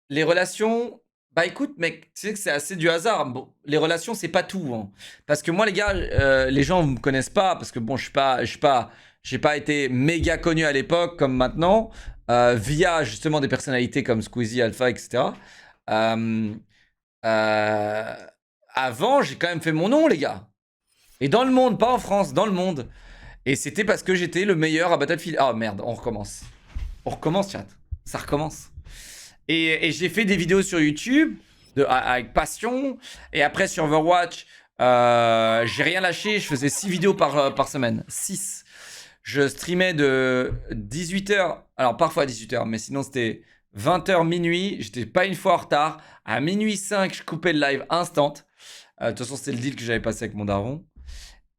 Les relations, bah écoute, mec, tu sais que c'est assez du hasard. Bon, les relations, c'est pas tout, hein. Parce que moi, les gars, les gens me connaissent pas parce que bon, j'ai pas été méga connu à l'époque comme maintenant, via justement des personnalités comme Squeezie, Alpha, etc. Euh, euh, Avant, j'ai quand même fait mon nom, les gars. Et dans le monde, pas en France, dans le monde. Et c'était parce que j'étais le meilleur à Battlefield. Ah merde, on recommence. On recommence, chat. Ça recommence. Et j'ai fait des vidéos sur YouTube avec passion. Et après, sur Overwatch, j'ai rien lâché. Je faisais 6 vidéos par semaine. 6. Je streamais de 18h. Alors, parfois à 18h, mais sinon, c'était 20h, minuit. J'étais pas une fois en retard. À minuit 5, je coupais le live instant. De toute façon, c'était le deal que j'avais passé avec mon daron.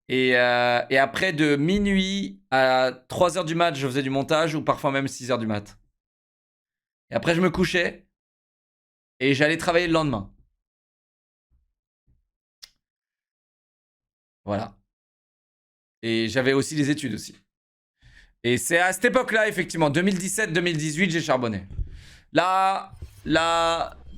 Et après, de minuit à 3h du mat, je faisais du montage ou parfois même 6h du mat. Et après, je me couchais et j'allais travailler le lendemain. Voilà. Et j'avais aussi les études aussi. Et c'est à cette époque-là, effectivement, 2017-2018, j'ai charbonné. Là,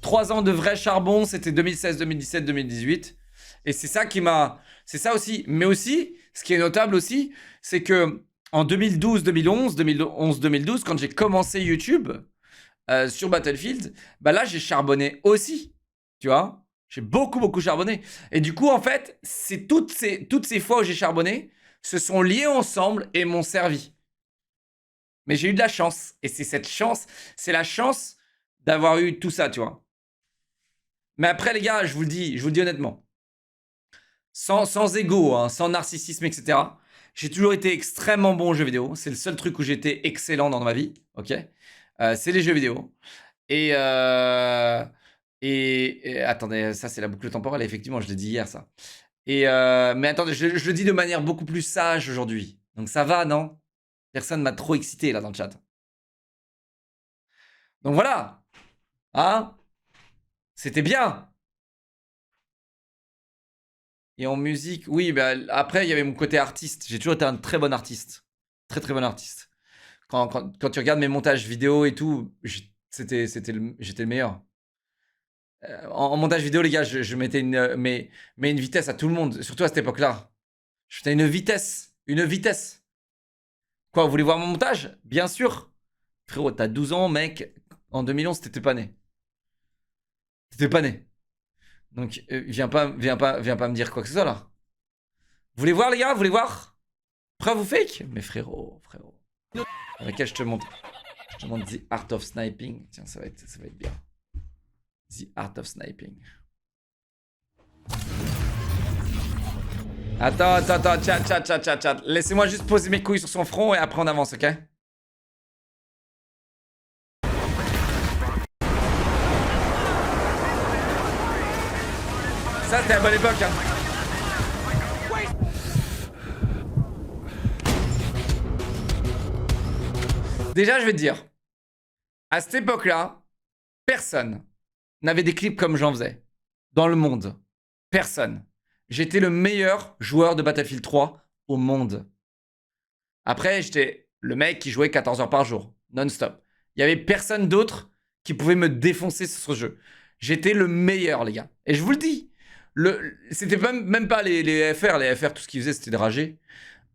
3 ans de vrai charbon, c'était 2016, 2017, 2018. Et c'est ça qui m'a... C'est ça aussi. Mais aussi, ce qui est notable aussi, c'est que en 2012, 2011, 2011, 2012, quand j'ai commencé YouTube sur Battlefield, bah là, j'ai charbonné aussi. Tu vois, j'ai beaucoup charbonné. Et du coup, en fait, c'est toutes ces fois où j'ai charbonné se sont liées ensemble et m'ont servi. Mais j'ai eu de la chance. Et c'est cette chance, c'est la chance d'avoir eu tout ça, tu vois. Mais après, les gars, je vous le dis honnêtement, sans ego, hein, sans narcissisme, etc. J'ai toujours été extrêmement bon aux jeux vidéo. C'est le seul truc où j'étais excellent dans ma vie, ok. C'est les jeux vidéo. Et, attendez, ça c'est la boucle temporelle, effectivement, je l'ai dit hier, ça. Mais attendez, je le dis de manière beaucoup plus sage aujourd'hui. Donc ça va, non? Personne m'a trop excité là dans le chat. Donc voilà, hein? C'était bien. Et en musique, oui, bah, après il y avait mon côté artiste. J'ai toujours été un très bon artiste. Très bon artiste. Quand tu regardes mes montages vidéo et tout, j'étais le meilleur. En montage vidéo, les gars, je mettais mais une vitesse à tout le monde, surtout à cette époque-là. Je faisais une vitesse. Une vitesse. Quoi, vous voulez voir mon montage? Bien sûr. Frérot, t'as 12 ans, mec. En 2011, t'étais pas né. T'étais pas né. Donc, viens pas me dire quoi que ce soit là. Vous voulez voir, les gars? Vous voulez voir? Preuve ou fake? Mais frérot. Avec je te montre. Je te montre The Art of Sniping. Tiens, ça va être bien. The Art of Sniping. Attends, chat. Laissez-moi juste poser mes couilles sur son front et après on avance, ok? Ça, c'était à bonne époque, hein. Déjà, je vais te dire, à cette époque-là, personne n'avait des clips comme j'en faisais. Dans le monde. Personne. J'étais le meilleur joueur de Battlefield 3 au monde. Après, j'étais le mec qui jouait 14 heures par jour, non-stop. Il y avait personne d'autre qui pouvait me défoncer sur ce jeu. J'étais le meilleur, les gars. Et je vous le dis. C'était même pas les FR. Les FR, tout ce qu'ils faisaient, c'était de rager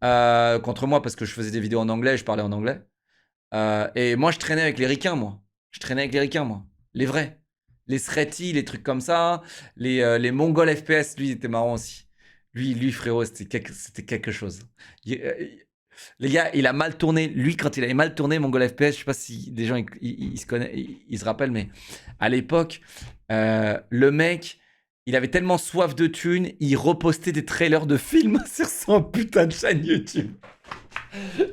contre moi parce que je faisais des vidéos en anglais, je parlais en anglais. Et moi, je traînais avec les ricains, moi. Les vrais. Les Sreti, les trucs comme ça. Les Mongols FPS, lui, il était marrant aussi. Lui frérot, c'était quelque chose. Les gars, il a mal tourné. Lui, quand il avait mal tourné, Mongol FPS, je sais pas si des gens ils se connaissent, ils se rappellent, mais à l'époque, le mec, il avait tellement soif de thunes, il repostait des trailers de films sur son putain de chaîne YouTube.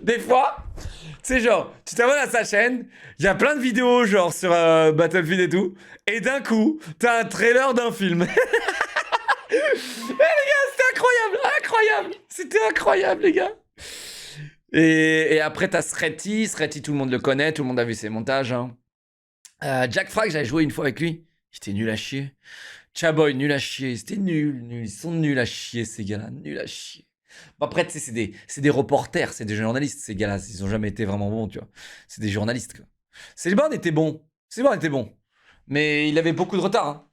Des fois, tu sais, genre, tu t'abonnes à sa chaîne, il y a plein de vidéos, genre, sur Battlefield et tout, et d'un coup, t'as un trailer d'un film. Eh les gars, c'était incroyable, les gars. Et après, t'as Sreti, tout le monde le connaît, tout le monde a vu ses montages. Hein. Jack Frag, j'avais joué une fois avec lui, j'étais nul à chier. Chaboy, nul à chier, c'était nul, ils sont nuls à chier, ces gars-là, nuls à chier. Bon, après, tu sais, c'est des reporters, c'est des journalistes, ces gars-là. Ils ont jamais été vraiment bons, tu vois. C'est des journalistes, quoi. C'est bon, on était bon. Mais il avait beaucoup de retard. Hein.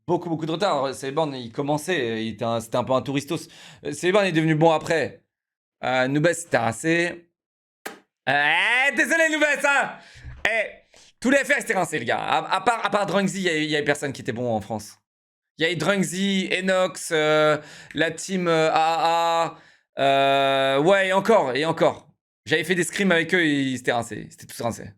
Beaucoup de retard. Celeborn, il commençait, c'était un peu un touristos. Celeborn est devenu bon après. Nubes, c'était rincé. Désolé, Nubes, hein. Tous les FR, c'était rincé, les gars. À part Drunksy, il y avait personne qui était bon en France. Il y avait Drunksy, Enox, la team AA. Ouais, et encore. J'avais fait des scrims avec eux, ils étaient rincés. C'était tous rincés.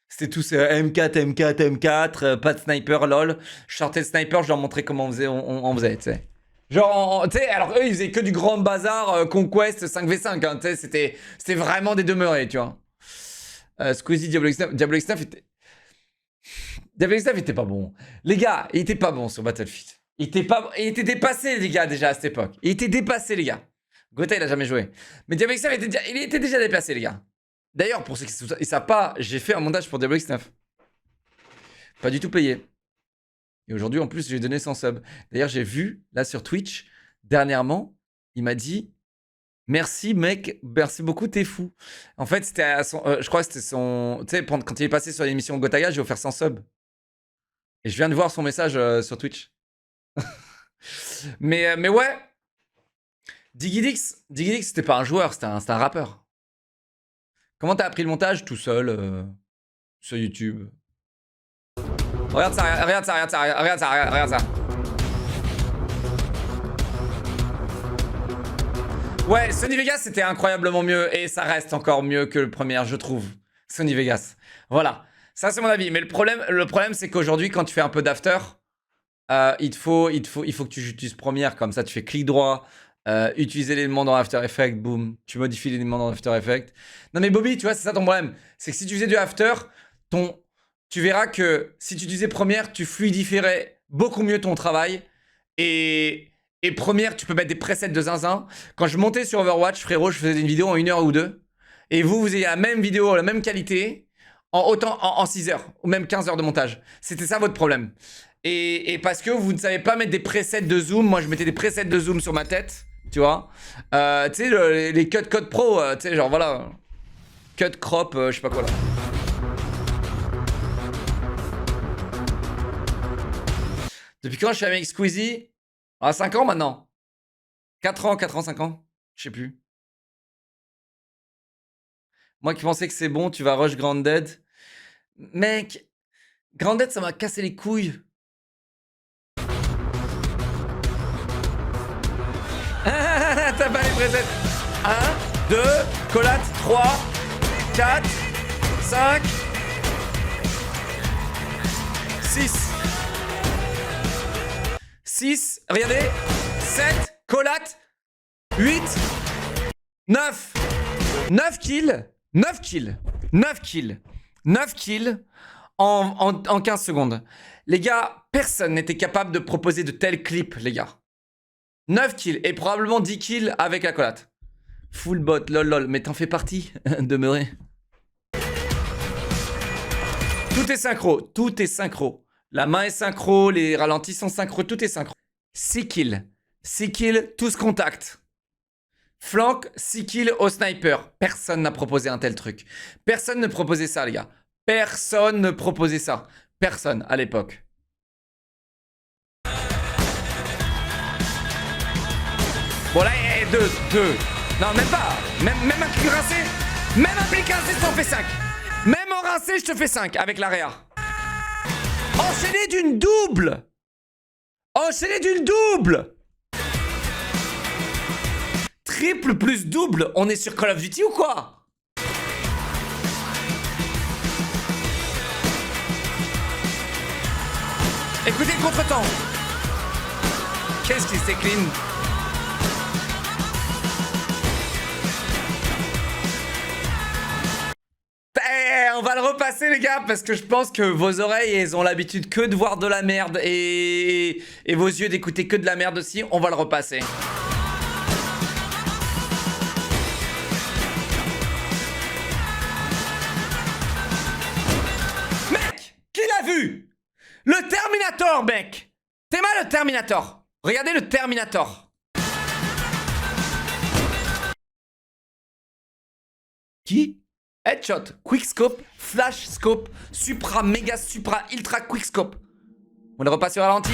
C'était tous M4, pas de sniper, lol. Je sortais le sniper, je leur montrais comment on faisait, tu sais. Genre, tu sais, alors eux, ils faisaient que du grand bazar, Conquest 5v5, hein, tu sais, c'était vraiment des demeurés, tu vois. Squeezie, Diablo X9 était... Diablo X9 était pas bon. Les gars, il était pas bon sur Battlefield. Il était dépassé, les gars, déjà, à cette époque. Il était dépassé, les gars. Gotha, il a jamais joué. Mais Diablo X9, il était déjà dépassé, les gars. D'ailleurs, pour ceux qui ne savent pas, j'ai fait un montage pour Diablo X9. Pas du tout payé. Et aujourd'hui, en plus, j'ai donné 100 subs. D'ailleurs, j'ai vu, là, sur Twitch, dernièrement, il m'a dit « Merci, mec. Merci beaucoup, t'es fou. » En fait, c'était à son... je crois que c'était son... Tu sais, quand il est passé sur l'émission Gotaga, j'ai offert 100 subs. Et je viens de voir son message sur Twitch. mais ouais. Digidix, c'était pas un joueur, c'était un rappeur. Comment t'as appris le montage tout seul sur YouTube? Regarde ça. Ouais, Sony Vegas c'était incroyablement mieux et ça reste encore mieux que le premier, je trouve. Sony Vegas. Voilà. Ça c'est mon avis. Mais le problème c'est qu'aujourd'hui quand tu fais un peu d'after, il faut que tu utilises Premiere, comme ça tu fais clic droit. Utiliser l'élément dans After Effects, boum, tu modifies l'élément dans After Effects. Non mais Bobby, tu vois, c'est ça ton problème. C'est que si tu faisais du After, tu verras que si tu utilisais Premiere, tu fluidifierais beaucoup mieux ton travail. Et Premiere, tu peux mettre des presets de zinzin. Quand je montais sur Overwatch, frérot, je faisais une vidéo en 1 heure ou 2. Et vous ayez la même vidéo, la même qualité, en 6 heures, ou même 15 heures de montage. C'était ça votre problème. Et parce que vous ne savez pas mettre des presets de zoom, moi je mettais des presets de zoom sur ma tête. Tu vois, tu sais, les cut code pro, tu sais, genre voilà, cut crop, je sais pas quoi là. Depuis quand je suis avec Squeezie? 5 ans maintenant. 4 ans, 5 ans, je sais plus. Moi qui pensais que c'est bon, tu vas rush Grounded. Mec, Grounded ça m'a cassé les couilles. T'as pas les presets. 1, 2, collate, 3, 4, 5, 6, regardez, 7, collate, 8, 9 kills en 15 secondes. Les gars, personne n'était capable de proposer de tels clips, les gars. 9 kills et probablement 10 kills avec la collate. Full bot, lol, mais t'en fais partie, demeuré. Tout est synchro. La main est synchro, les ralentis sont synchro, tout est synchro. 6 kills, tous contact. Flank, 6 kills au sniper. Personne n'a proposé un tel truc. Personne ne proposait ça, les gars. Personne ne proposait ça. Personne, à l'époque. Bon là, 2. Non, même pas. Même un clic rincé. Même un clic rincé, je t'en fais 5. Même en rincé, je te fais 5 avec l'area. Enchaîné d'une double. Triple plus double. On est sur Call of Duty ou quoi? Écoutez le contre-temps. Qu'est-ce qui s'est clean? On va le repasser les gars parce que je pense que vos oreilles elles ont l'habitude que de voir de la merde et vos yeux d'écouter que de la merde aussi. On va le repasser. Mec, qui l'a vu? Le Terminator, mec. T'es mal le Terminator. Regardez le Terminator. Qui? Headshot, quickscope, flash scope, supra, méga, supra, ultra quickscope. On le repasse au ralenti.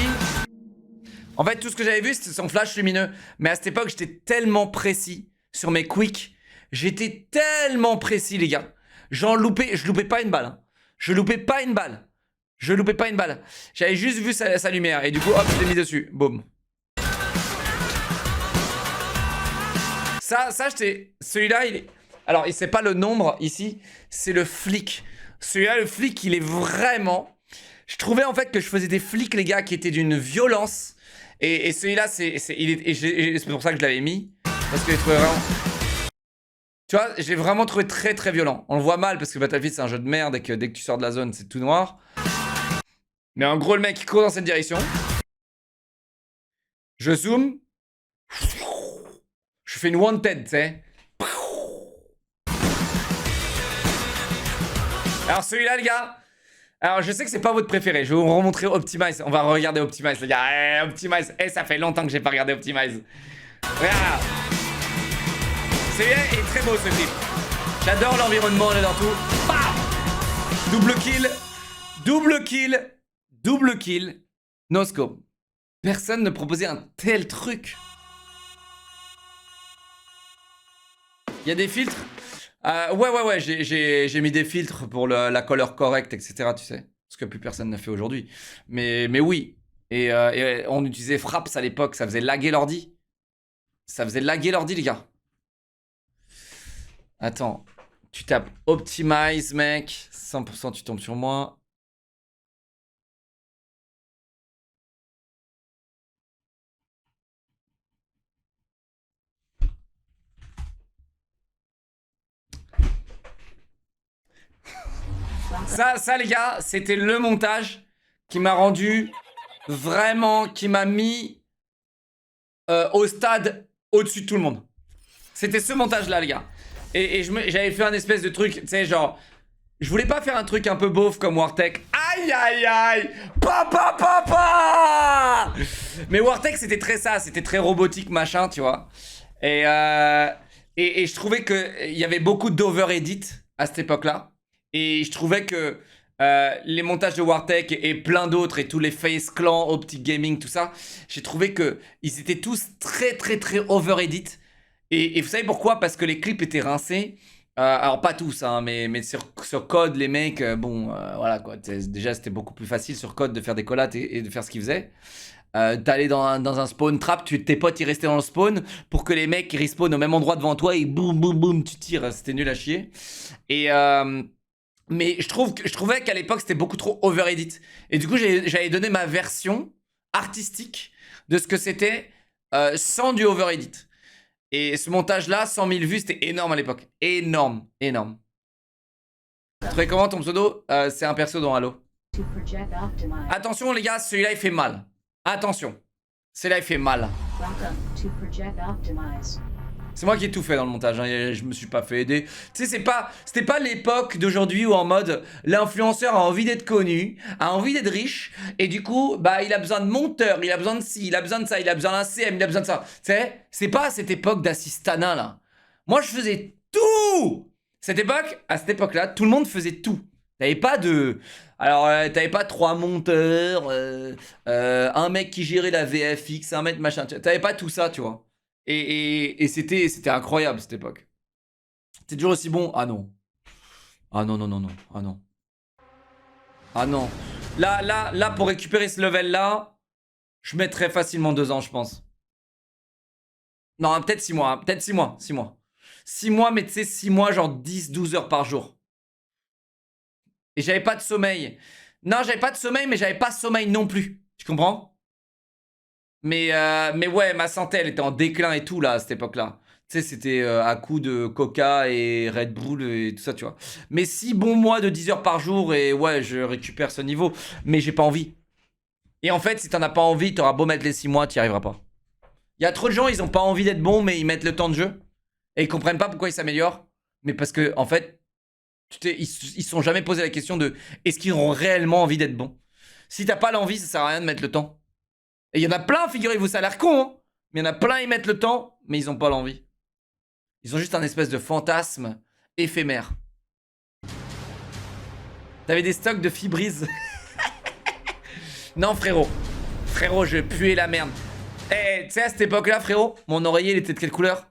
En fait, tout ce que j'avais vu, c'était son flash lumineux. Mais à cette époque, j'étais tellement précis sur mes quicks. J'étais tellement précis, les gars. Je loupais pas une balle. Hein. Je loupais pas une balle. J'avais juste vu sa lumière. Et du coup, hop, je l'ai mis dessus. Boum. Ça, j'étais... Celui-là, il est... Alors, c'est pas le nombre, ici. C'est le flic. Celui-là, le flic, il est vraiment... Je trouvais, en fait, que je faisais des flics, les gars, qui étaient d'une violence... Et celui-là, c'est pour ça que je l'avais mis. Parce que je trouvais vraiment... Tu vois, j'ai vraiment trouvé très très violent. On le voit mal parce que Battlefield, c'est un jeu de merde et que dès que tu sors de la zone, c'est tout noir. Mais en gros, le mec, il court dans cette direction. Je zoome. Je fais une wanted, tu sais. Alors celui-là, les gars... Alors, je sais que c'est pas votre préféré. Je vais vous remontrer Optimize. On va regarder Optimize, les gars. Optimize. Ça fait longtemps que j'ai pas regardé Optimize. Regarde. Celui-là est très beau, ce clip. J'adore l'environnement, j'adore tout. Bam. Double kill. Double kill. Double kill. No scope. Personne ne proposait un tel truc. Il y a des filtres. Ouais, j'ai mis des filtres pour la couleur correcte, etc. Tu sais, ce que plus personne ne fait aujourd'hui. Mais oui. Et on utilisait Fraps à l'époque, ça faisait laguer l'ordi. Les gars. Attends, tu tapes Optimize, mec. 100%, tu tombes sur moi. Ça, les gars, c'était le montage qui m'a rendu vraiment, qui m'a mis au stade au-dessus de tout le monde. C'était ce montage-là, les gars. Et j'avais fait un espèce de truc, tu sais, genre... Je voulais pas faire un truc un peu beauf comme Wartech. Aïe, aïe, aïe. Papa. Mais Wartech, c'était très ça. C'était très robotique, machin, tu vois. Et je trouvais qu'il y avait beaucoup d'over-edit à cette époque-là. Et je trouvais que les montages de Wartech et plein d'autres, et tous les Face Clan, Optic Gaming, tout ça, j'ai trouvé qu'ils étaient tous très, très, très over-edit. Et vous savez pourquoi? Parce que les clips étaient rincés. Alors pas tous, hein, mais sur Code, les mecs, voilà quoi. Déjà, c'était beaucoup plus facile sur Code de faire des collats et de faire ce qu'ils faisaient. T'allais dans un spawn trap, tes potes ils restaient dans le spawn pour que les mecs ils respawnent au même endroit devant toi et boum boum boum tu tires. C'était nul à chier. Mais je trouvais qu'à l'époque c'était beaucoup trop over-edit. Et du coup, j'avais donné ma version artistique de ce que c'était sans du over-edit. Et ce montage-là, 100 000 vues, c'était énorme à l'époque. Énorme, énorme. Tu trouvais comment ton pseudo? C'est un perso dans Halo. Attention les gars, celui-là il fait mal. Attention. Celui-là il fait mal. C'est moi qui ai tout fait dans le montage, hein. Je me suis pas fait aider. Tu sais, c'était pas l'époque d'aujourd'hui où en mode l'influenceur a envie d'être connu, a envie d'être riche, et du coup, bah il a besoin de monteur, il a besoin de ci, il a besoin de ça, il a besoin d'un CM, il a besoin de ça. Tu sais, c'est pas à cette époque d'assistanat là. Moi je faisais tout. À cette époque-là, tout le monde faisait tout. T'avais pas de... Alors, t'avais pas 3 monteurs, un mec qui gérait la VFX, un mec machin. T'avais pas tout ça, tu vois. Et c'était incroyable cette époque. C'était toujours aussi bon. Ah non. Ah non, non, non, non. Ah non. Ah non. Là, pour récupérer ce level-là, je mettrais facilement 2 ans, je pense. Non, peut-être 6 mois. Hein. Peut-être 6 mois. 6 mois. 6 mois, mais tu sais, 6 mois, genre 10-12 heures par jour. Et j'avais pas de sommeil. Non, j'avais pas de sommeil, mais j'avais pas sommeil non plus. Tu comprends? Mais ouais, ma santé, elle était en déclin et tout, là, à cette époque-là. Tu sais, c'était à coup de Coca et Red Bull et tout ça, tu vois. Mais 6 bons mois de 10 heures par jour et ouais, je récupère ce niveau. Mais j'ai pas envie. Et en fait, si t'en as pas envie, t'auras beau mettre les 6 mois, t'y arriveras pas. Il y a trop de gens, ils ont pas envie d'être bons, mais ils mettent le temps de jeu. Et ils comprennent pas pourquoi ils s'améliorent. Mais parce que, en fait, ils se sont jamais posé la question de est-ce qu'ils auront réellement envie d'être bons. Si t'as pas l'envie, ça sert à rien de mettre le temps. Et il y en a plein, figurez-vous, ça a l'air con, hein, mais il y en a plein, ils mettent le temps, mais ils ont pas l'envie. Ils ont juste un espèce de fantasme éphémère. T'avais des stocks de Febreze. Non, frérot. Frérot, je puais la merde. Eh, tu sais, à cette époque-là, frérot, mon oreiller, il était de quelle couleur?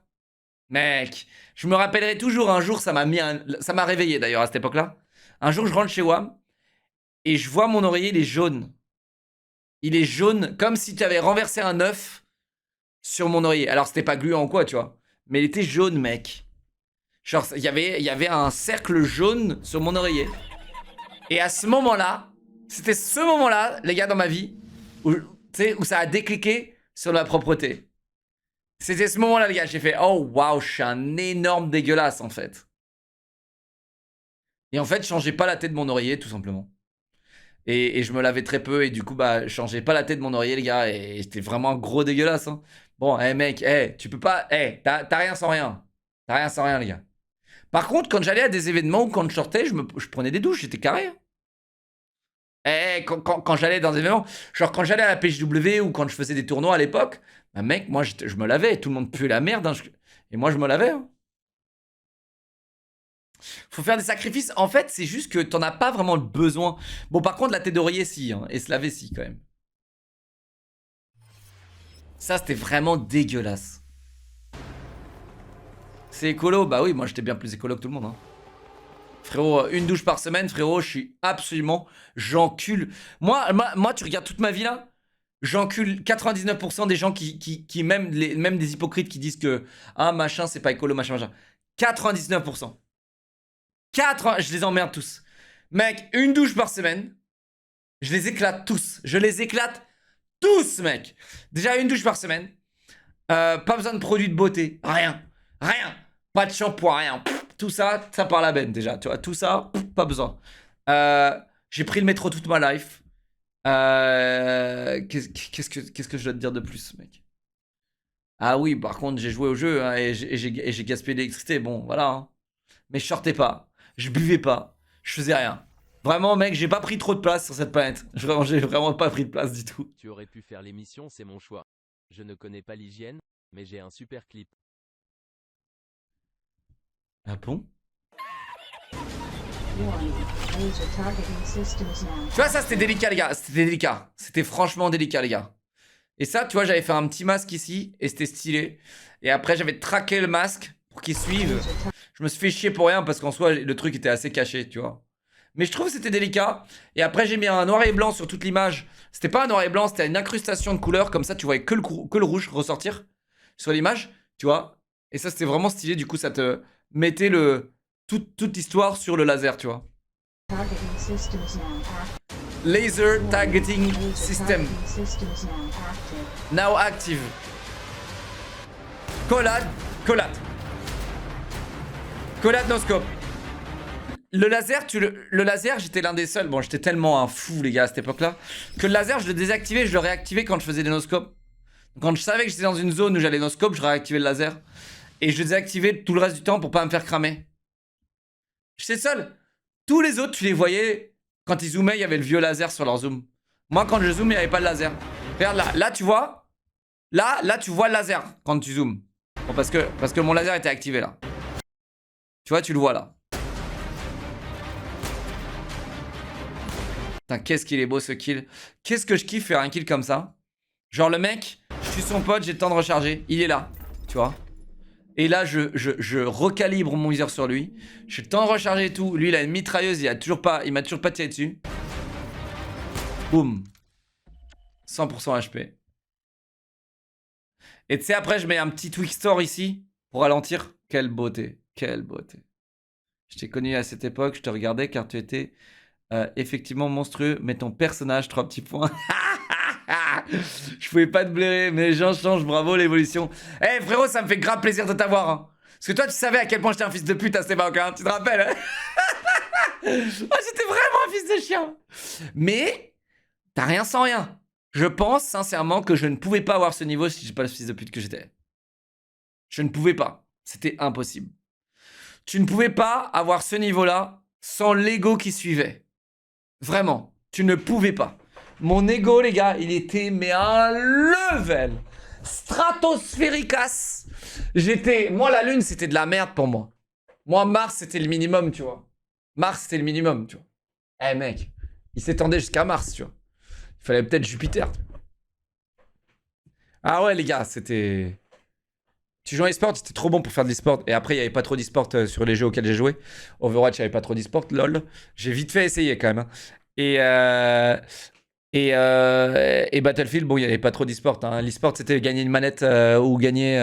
Mec, je me rappellerai toujours, un jour, ça m'a réveillé d'ailleurs à cette époque-là. Un jour, je rentre chez WAM et je vois mon oreiller, il est jaune. Il est jaune, comme si tu avais renversé un œuf sur mon oreiller. Alors, c'était pas gluant ou quoi, tu vois. Mais il était jaune, mec. Genre, il y avait un cercle jaune sur mon oreiller. Et à ce moment-là, c'était ce moment-là, les gars, dans ma vie, où ça a décliqué sur la propreté. C'était ce moment-là, les gars, j'ai fait, oh waouh, je suis un énorme dégueulasse, en fait. Et en fait, je changeais pas la tête de mon oreiller, tout simplement. Et je me lavais très peu, et du coup, bah, je changeais pas la tête de mon oreiller, les gars, et j'étais vraiment un gros dégueulasse. Hein. Bon, mec, tu peux pas, t'as rien sans rien. T'as rien sans rien, les gars. Par contre, quand j'allais à des événements ou quand je sortais, je prenais des douches, j'étais carré. Hein. Quand j'allais dans des événements, genre quand j'allais à la PJW ou quand je faisais des tournois à l'époque, bah mec, moi je me lavais, tout le monde puait la merde, hein, et moi je me lavais. Hein. Faut faire des sacrifices, en fait c'est juste que t'en as pas vraiment le besoin. Bon par contre la tête d'oreiller si, hein, et se laver si quand même. Ça c'était vraiment dégueulasse. C'est écolo, bah oui moi j'étais bien plus écolo que tout le monde. Hein. Frérot, une douche par semaine, frérot, je suis absolument... J'encule. Moi, tu regardes toute ma vie là, j'encule 99% des gens qui même des hypocrites qui disent que ah machin c'est pas écolo, machin. 99%. Je les emmerde tous. Mec, une douche par semaine, je les éclate tous. Je les éclate tous, mec. Déjà une douche par semaine. Pas besoin de produits de beauté. Rien. Pas de shampoing, rien. Tout ça, ça part la benne déjà. Tu vois, tout ça, pas besoin. J'ai pris le métro toute ma life. Qu'est-ce que je dois te dire de plus, mec? Ah oui, par contre, j'ai joué au jeu hein, et j'ai gaspillé l'électricité. Bon, voilà. Hein. Mais je sortais pas. Je buvais pas. Je faisais rien. Vraiment, mec, j'ai pas pris trop de place sur cette planète. J'ai vraiment pas pris de place du tout. Tu aurais pu faire l'émission, c'est mon choix. Je ne connais pas l'hygiène, mais j'ai un super clip. Ah bon? Tu vois, ça c'était délicat, les gars. C'était délicat. C'était franchement délicat, les gars. Et ça, tu vois, j'avais fait un petit masque ici et c'était stylé. Et après, j'avais traqué le masque pour qu'il suive. Je me suis fait chier pour rien parce qu'en soi, le truc était assez caché, tu vois. Mais je trouve que c'était délicat. Et après, j'ai mis un noir et blanc sur toute l'image. C'était pas un noir et blanc, c'était une incrustation de couleurs. Comme ça, tu voyais que le rouge ressortir sur l'image, tu vois. Et ça, c'était vraiment stylé. Du coup, ça te mettait toute l'histoire sur le laser, tu vois. Laser targeting system. Now active. Collade no scope. Le laser, j'étais l'un des seuls. Bon, j'étais tellement un fou, les gars, à cette époque-là, que le laser, je le désactivais, je le réactivais quand je faisais des no-scopes. Quand je savais que j'étais dans une zone où j'allais no-scope, je réactivais le laser. Et je le désactivais tout le reste du temps pour pas me faire cramer. J'étais seul. Tous les autres, tu les voyais, quand ils zoomaient, il y avait le vieux laser sur leur zoom. Moi, quand je zoome, il n'y avait pas de laser. Regarde là, là tu vois. Là, tu vois le laser quand tu zoomes. Bon, parce que mon laser était activé là. Tu vois, tu le vois là. Putain, qu'est-ce qu'il est beau ce kill. Qu'est-ce que je kiffe faire un kill comme ça. Genre le mec, je suis son pote, j'ai le temps de recharger. Il est là, tu vois. Et là, je recalibre mon viseur sur lui. J'ai le temps de recharger et tout. Lui, il a une mitrailleuse, il m'a toujours pas tiré dessus. Boum. 100% HP. Et tu sais, après, je mets un petit Twixtor ici pour ralentir. Quelle beauté. Quelle beauté. Je t'ai connu à cette époque, je te regardais car tu étais effectivement monstrueux. Mais ton personnage, 3 petits points. Je pouvais pas te blairer, mais les gens changent, bravo l'évolution. Eh hey, frérot, ça me fait grave plaisir de t'avoir. Hein. Parce que toi, tu savais à quel point j'étais un fils de pute à cette époque, hein, tu te rappelles hein. Oh, j'étais vraiment un fils de chien. Mais, t'as rien sans rien. Je pense sincèrement que je ne pouvais pas avoir ce niveau si j'étais pas le fils de pute que j'étais. Je ne pouvais pas. C'était impossible. Tu ne pouvais pas avoir ce niveau-là sans l'ego qui suivait. Vraiment, tu ne pouvais pas. Mon ego, les gars, il était mais un level stratosphéricas. Moi, la Lune, c'était de la merde pour moi. Moi, Mars, c'était le minimum, tu vois. Mars, c'était le minimum, tu vois. Eh mec, il s'étendait jusqu'à Mars, tu vois. Il fallait peut-être Jupiter. Ah ouais, les gars, c'était... Tu jouais en e-sport, c'était trop bon pour faire de l'e-sport. Et après, il n'y avait pas trop d'e-sport sur les jeux auxquels j'ai joué. Overwatch, il n'y avait pas trop d'e-sport, lol. J'ai vite fait essayer quand même. Hein. Et Battlefield, bon, il n'y avait pas trop d'e-sport. Hein. L'e-sport, c'était gagner une manette ou gagner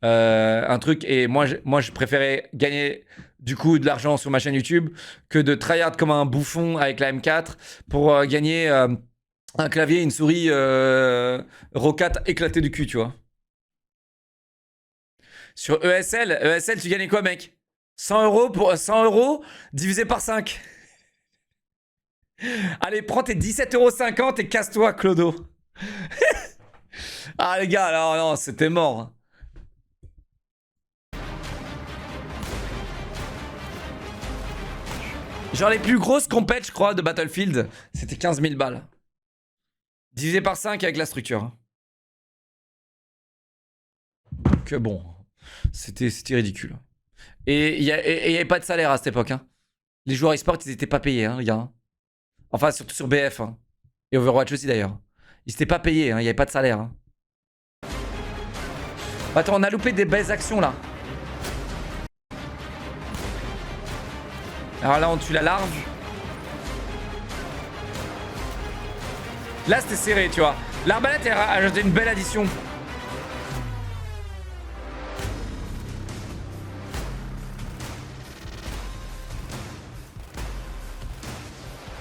un truc. Et moi, je préférais gagner du coup de l'argent sur ma chaîne YouTube que de tryhard comme un bouffon avec la M4 pour gagner un clavier et une souris Rocat éclaté du cul, tu vois. Sur ESL, tu gagnais quoi, mec? 100 euros pour 100 euros divisé par 5. Allez, prends tes 17,50 € et casse-toi, Clodo. Ah, les gars, alors non, c'était mort. Genre, les plus grosses compètes, je crois, de Battlefield, c'était 15 000 balles. Divisé par 5 avec la structure. Que bon, c'était ridicule. Et il n'y avait pas de salaire à cette époque. Hein. Les joueurs e-sport, ils n'étaient pas payés, hein, les gars. Enfin, surtout sur BF. Hein. Et Overwatch aussi, d'ailleurs. Ils n'étaient pas payés, hein, il n'y avait pas de salaire. Hein. Attends, on a loupé des belles actions, là. Alors là, on tue la larve. Là, c'était serré, tu vois. L'arbalète, elle a ajouté une belle addition.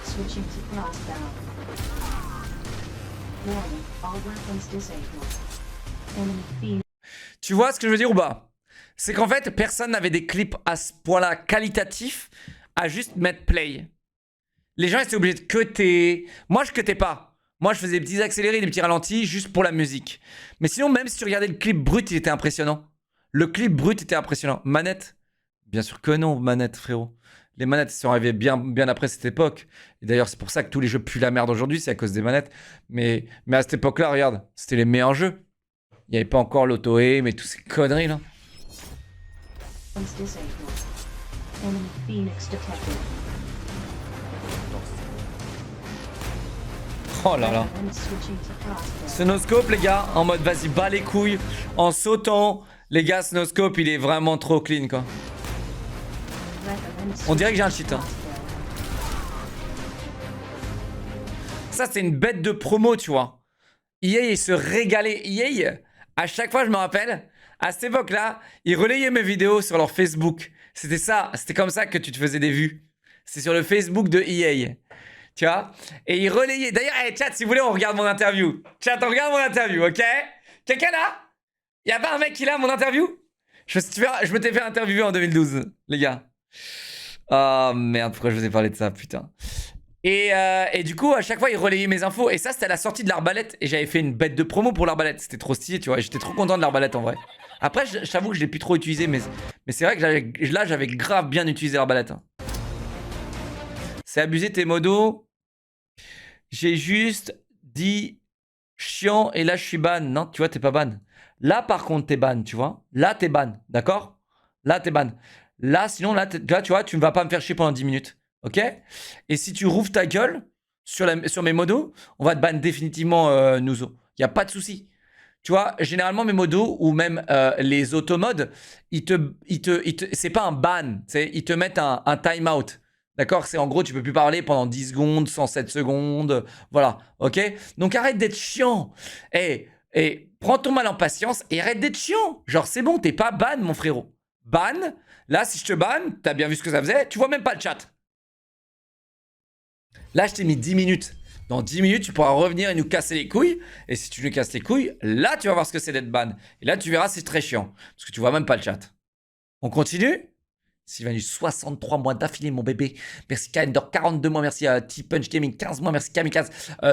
Switching to crossbow. Warning, all weapons disabled. Enemy fiend. Tu vois ce que je veux dire ou pas? C'est qu'en fait, personne n'avait des clips à ce point-là qualitatifs à juste mettre play. Les gens étaient obligés de cutter. Moi, je cutais pas. Moi, je faisais des petits accélérés, des petits ralentis juste pour la musique. Mais sinon, même si tu regardais le clip brut, il était impressionnant. Le clip brut était impressionnant. Manette? Bien sûr que non, manette, frérot. Les manettes sont arrivées bien après cette époque. Et d'ailleurs, c'est pour ça que tous les jeux puent la merde aujourd'hui, c'est à cause des manettes. Mais à cette époque-là, regarde, c'était les meilleurs jeux. Il n'y avait pas encore l'auto-aim et toutes ces conneries là. Weapons disabled. Enemy Phoenix detected. Oh là là. And switching to crossbow. Snoscope, les gars, en mode vas-y, bas les couilles, en sautant. Les gars, Snoscope, il est vraiment trop clean, quoi. On dirait que j'ai un cheat. Hein. Ça, c'est une bête de promo, tu vois. EA, il se régalait. EA, à chaque fois, je me rappelle, à cette époque-là, ils relayaient mes vidéos sur leur Facebook. C'était ça, c'était comme ça que tu te faisais des vues. C'est sur le Facebook de EA. Tu vois? Et ils relayaient. D'ailleurs, hey, chat, si vous voulez, on regarde mon interview. Chat, on regarde mon interview, ok? Quelqu'un là? Y'a pas un mec qui l'a mon interview? Je me t'ai fait interviewer en 2012, les gars. Oh merde, pourquoi je vous ai parlé de ça, putain. Et du coup, à chaque fois, ils relayaient mes infos. Et ça, c'était à la sortie de l'arbalète. Et j'avais fait une bête de promo pour l'arbalète. C'était trop stylé, tu vois. J'étais trop content de l'arbalète en vrai. Après, j'avoue que je l'ai plus trop utilisé. Mais c'est vrai que là, j'avais grave bien utilisé l'arbalète. Hein. C'est abusé tes modos. J'ai juste dit chiant et là, je suis ban. Non, tu vois, t'es pas ban. Là, par contre, t'es ban, tu vois. Là, t'es ban. D'accord? Là, t'es ban. Là, sinon, là, tu vois, tu ne vas pas me faire chier pendant 10 minutes. Ok? Et si tu rouvres ta gueule sur mes modos, on va te ban définitivement, Nuzo. Il n'y a pas de souci. Tu vois, généralement, mes modos ou même les automodes, c'est pas un ban. Ils te mettent un time-out. D'accord? C'est en gros, tu peux plus parler pendant 10 secondes, 107 secondes. Voilà. Ok? Donc arrête d'être chiant. Et prends ton mal en patience et arrête d'être chiant. Genre, c'est bon, t'es pas ban, mon frérot. Ban. Là, si je te banne, t'as bien vu ce que ça faisait, tu vois même pas le chat. Là, je t'ai mis 10 minutes. Dans 10 minutes, tu pourras revenir et nous casser les couilles. Et si tu nous casses les couilles, là, tu vas voir ce que c'est d'être ban. Et là, tu verras, c'est très chiant. Parce que tu vois même pas le chat. On continue? Sylvanus, 63 mois d'affilée, mon bébé. Merci Kalendor, 42 mois. Merci à T-Punch Gaming, 15 mois. Merci Kamikaze,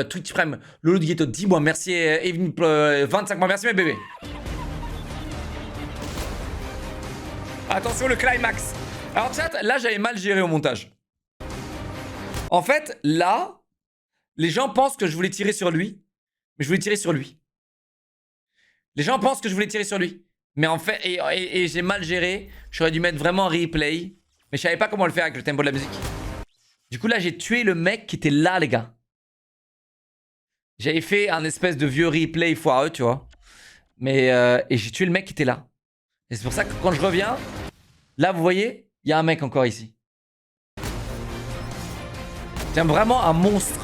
Twitch Frame, Lolo du Ghetto, 10 mois. Merci Evelyn, 25 mois. Merci mes bébés. Attention, le climax. Alors chat, là j'avais mal géré au montage. En fait, là, les gens pensent que je voulais tirer sur lui, mais je voulais tirer sur lui. Les gens pensent que je voulais tirer sur lui. Mais en fait, et j'ai mal géré. J'aurais dû mettre vraiment un replay, mais je savais pas comment le faire avec le tempo de la musique. Du coup, là, j'ai tué le mec qui était là, les gars. J'avais fait un espèce de vieux replay foireux, tu vois. Mais et j'ai tué le mec qui était là. Et c'est pour ça que quand je reviens, là, vous voyez, il y a un mec encore ici. C'est vraiment un monstre.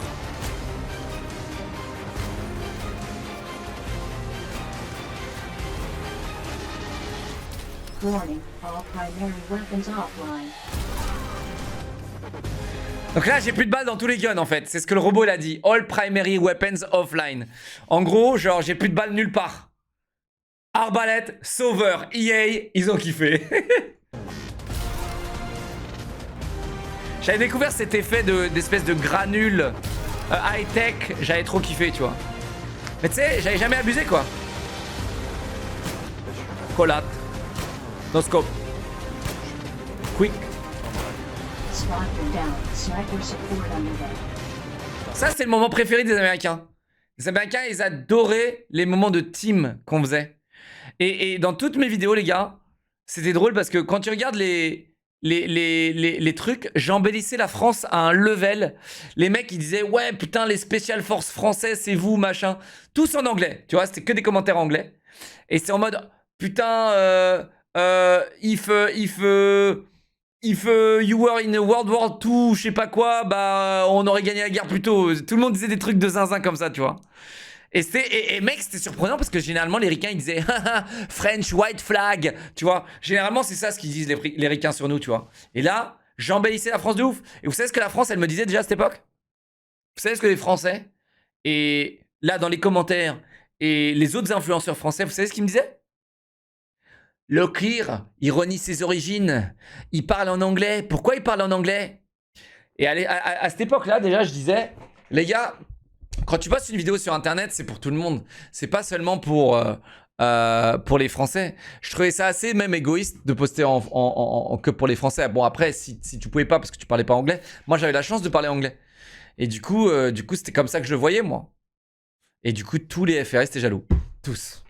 Warning, all primary weapons offline. Donc là, j'ai plus de balles dans tous les guns en fait. C'est ce que le robot il a dit. All primary weapons offline. En gros, genre, j'ai plus de balles nulle part. Arbalète, sauveur, EA, ils ont kiffé. J'avais découvert cet effet d'espèce de granule high-tech. J'avais trop kiffé, tu vois. Mais tu sais, j'avais jamais abusé quoi. Collate. No scope. Quick. SWAT them down. Sniper support underway. Ça, c'est le moment préféré des Américains. Les Américains, ils adoraient les moments de team qu'on faisait. Et dans toutes mes vidéos, les gars, c'était drôle parce que quand tu regardes les trucs, j'embellissais la France à un level. Les mecs, ils disaient, ouais, putain, les Special Forces français, c'est vous, machin. Tous en anglais, tu vois, c'était que des commentaires anglais. Et c'est en mode, putain, if you were in World War II, je sais pas quoi, bah on aurait gagné la guerre plus tôt. Tout le monde disait des trucs de zinzin comme ça, tu vois. Et mec, c'était surprenant parce que généralement les ricains ils disaient French white flag, tu vois. Généralement c'est ça ce qu'ils disent les ricains sur nous, tu vois. Et là, j'embellissais la France de ouf. Et vous savez ce que la France elle me disait déjà à cette époque? Vous savez ce que les Français et là dans les commentaires et les autres influenceurs français, vous savez ce qu'ils me disaient? Locklear, il renie ses origines. Il parle en anglais. Pourquoi il parle en anglais? Et à cette époque-là, déjà, je disais, les gars, quand tu postes une vidéo sur Internet, c'est pour tout le monde. C'est pas seulement pour les Français. Je trouvais ça assez même égoïste de poster que pour les Français. Bon, après, si tu pouvais pas parce que tu parlais pas anglais, moi, j'avais la chance de parler anglais. Et du coup, c'était comme ça que je le voyais, moi. Et du coup, tous les FRS étaient jaloux. Tous.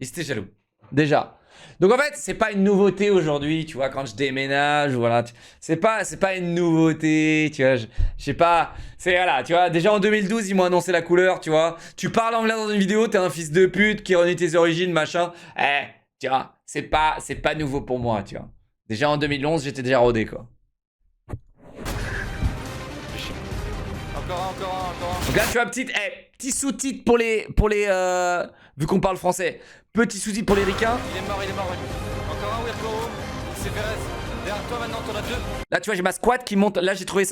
Ils étaient jaloux. Déjà. Donc en fait, c'est pas une nouveauté aujourd'hui, tu vois, quand je déménage, voilà, c'est pas une nouveauté, tu vois, je sais pas, c'est voilà, tu vois, déjà en 2012, ils m'ont annoncé la couleur, tu vois, tu parles anglais dans une vidéo, t'es un fils de pute qui renie tes origines, machin, tu vois, c'est pas nouveau pour moi, tu vois. Déjà en 2011, j'étais déjà rodé, quoi. Encore un. Donc là, tu vois, petit sous-titre pour les vu qu'on parle français, petit sous-titre pour les ricains. Il est mort, oui. Encore un Wirko. C'est Perez. Derrière toi maintenant, t'en as deux. Là, tu vois, j'ai ma squad qui monte. Là, j'ai trouvé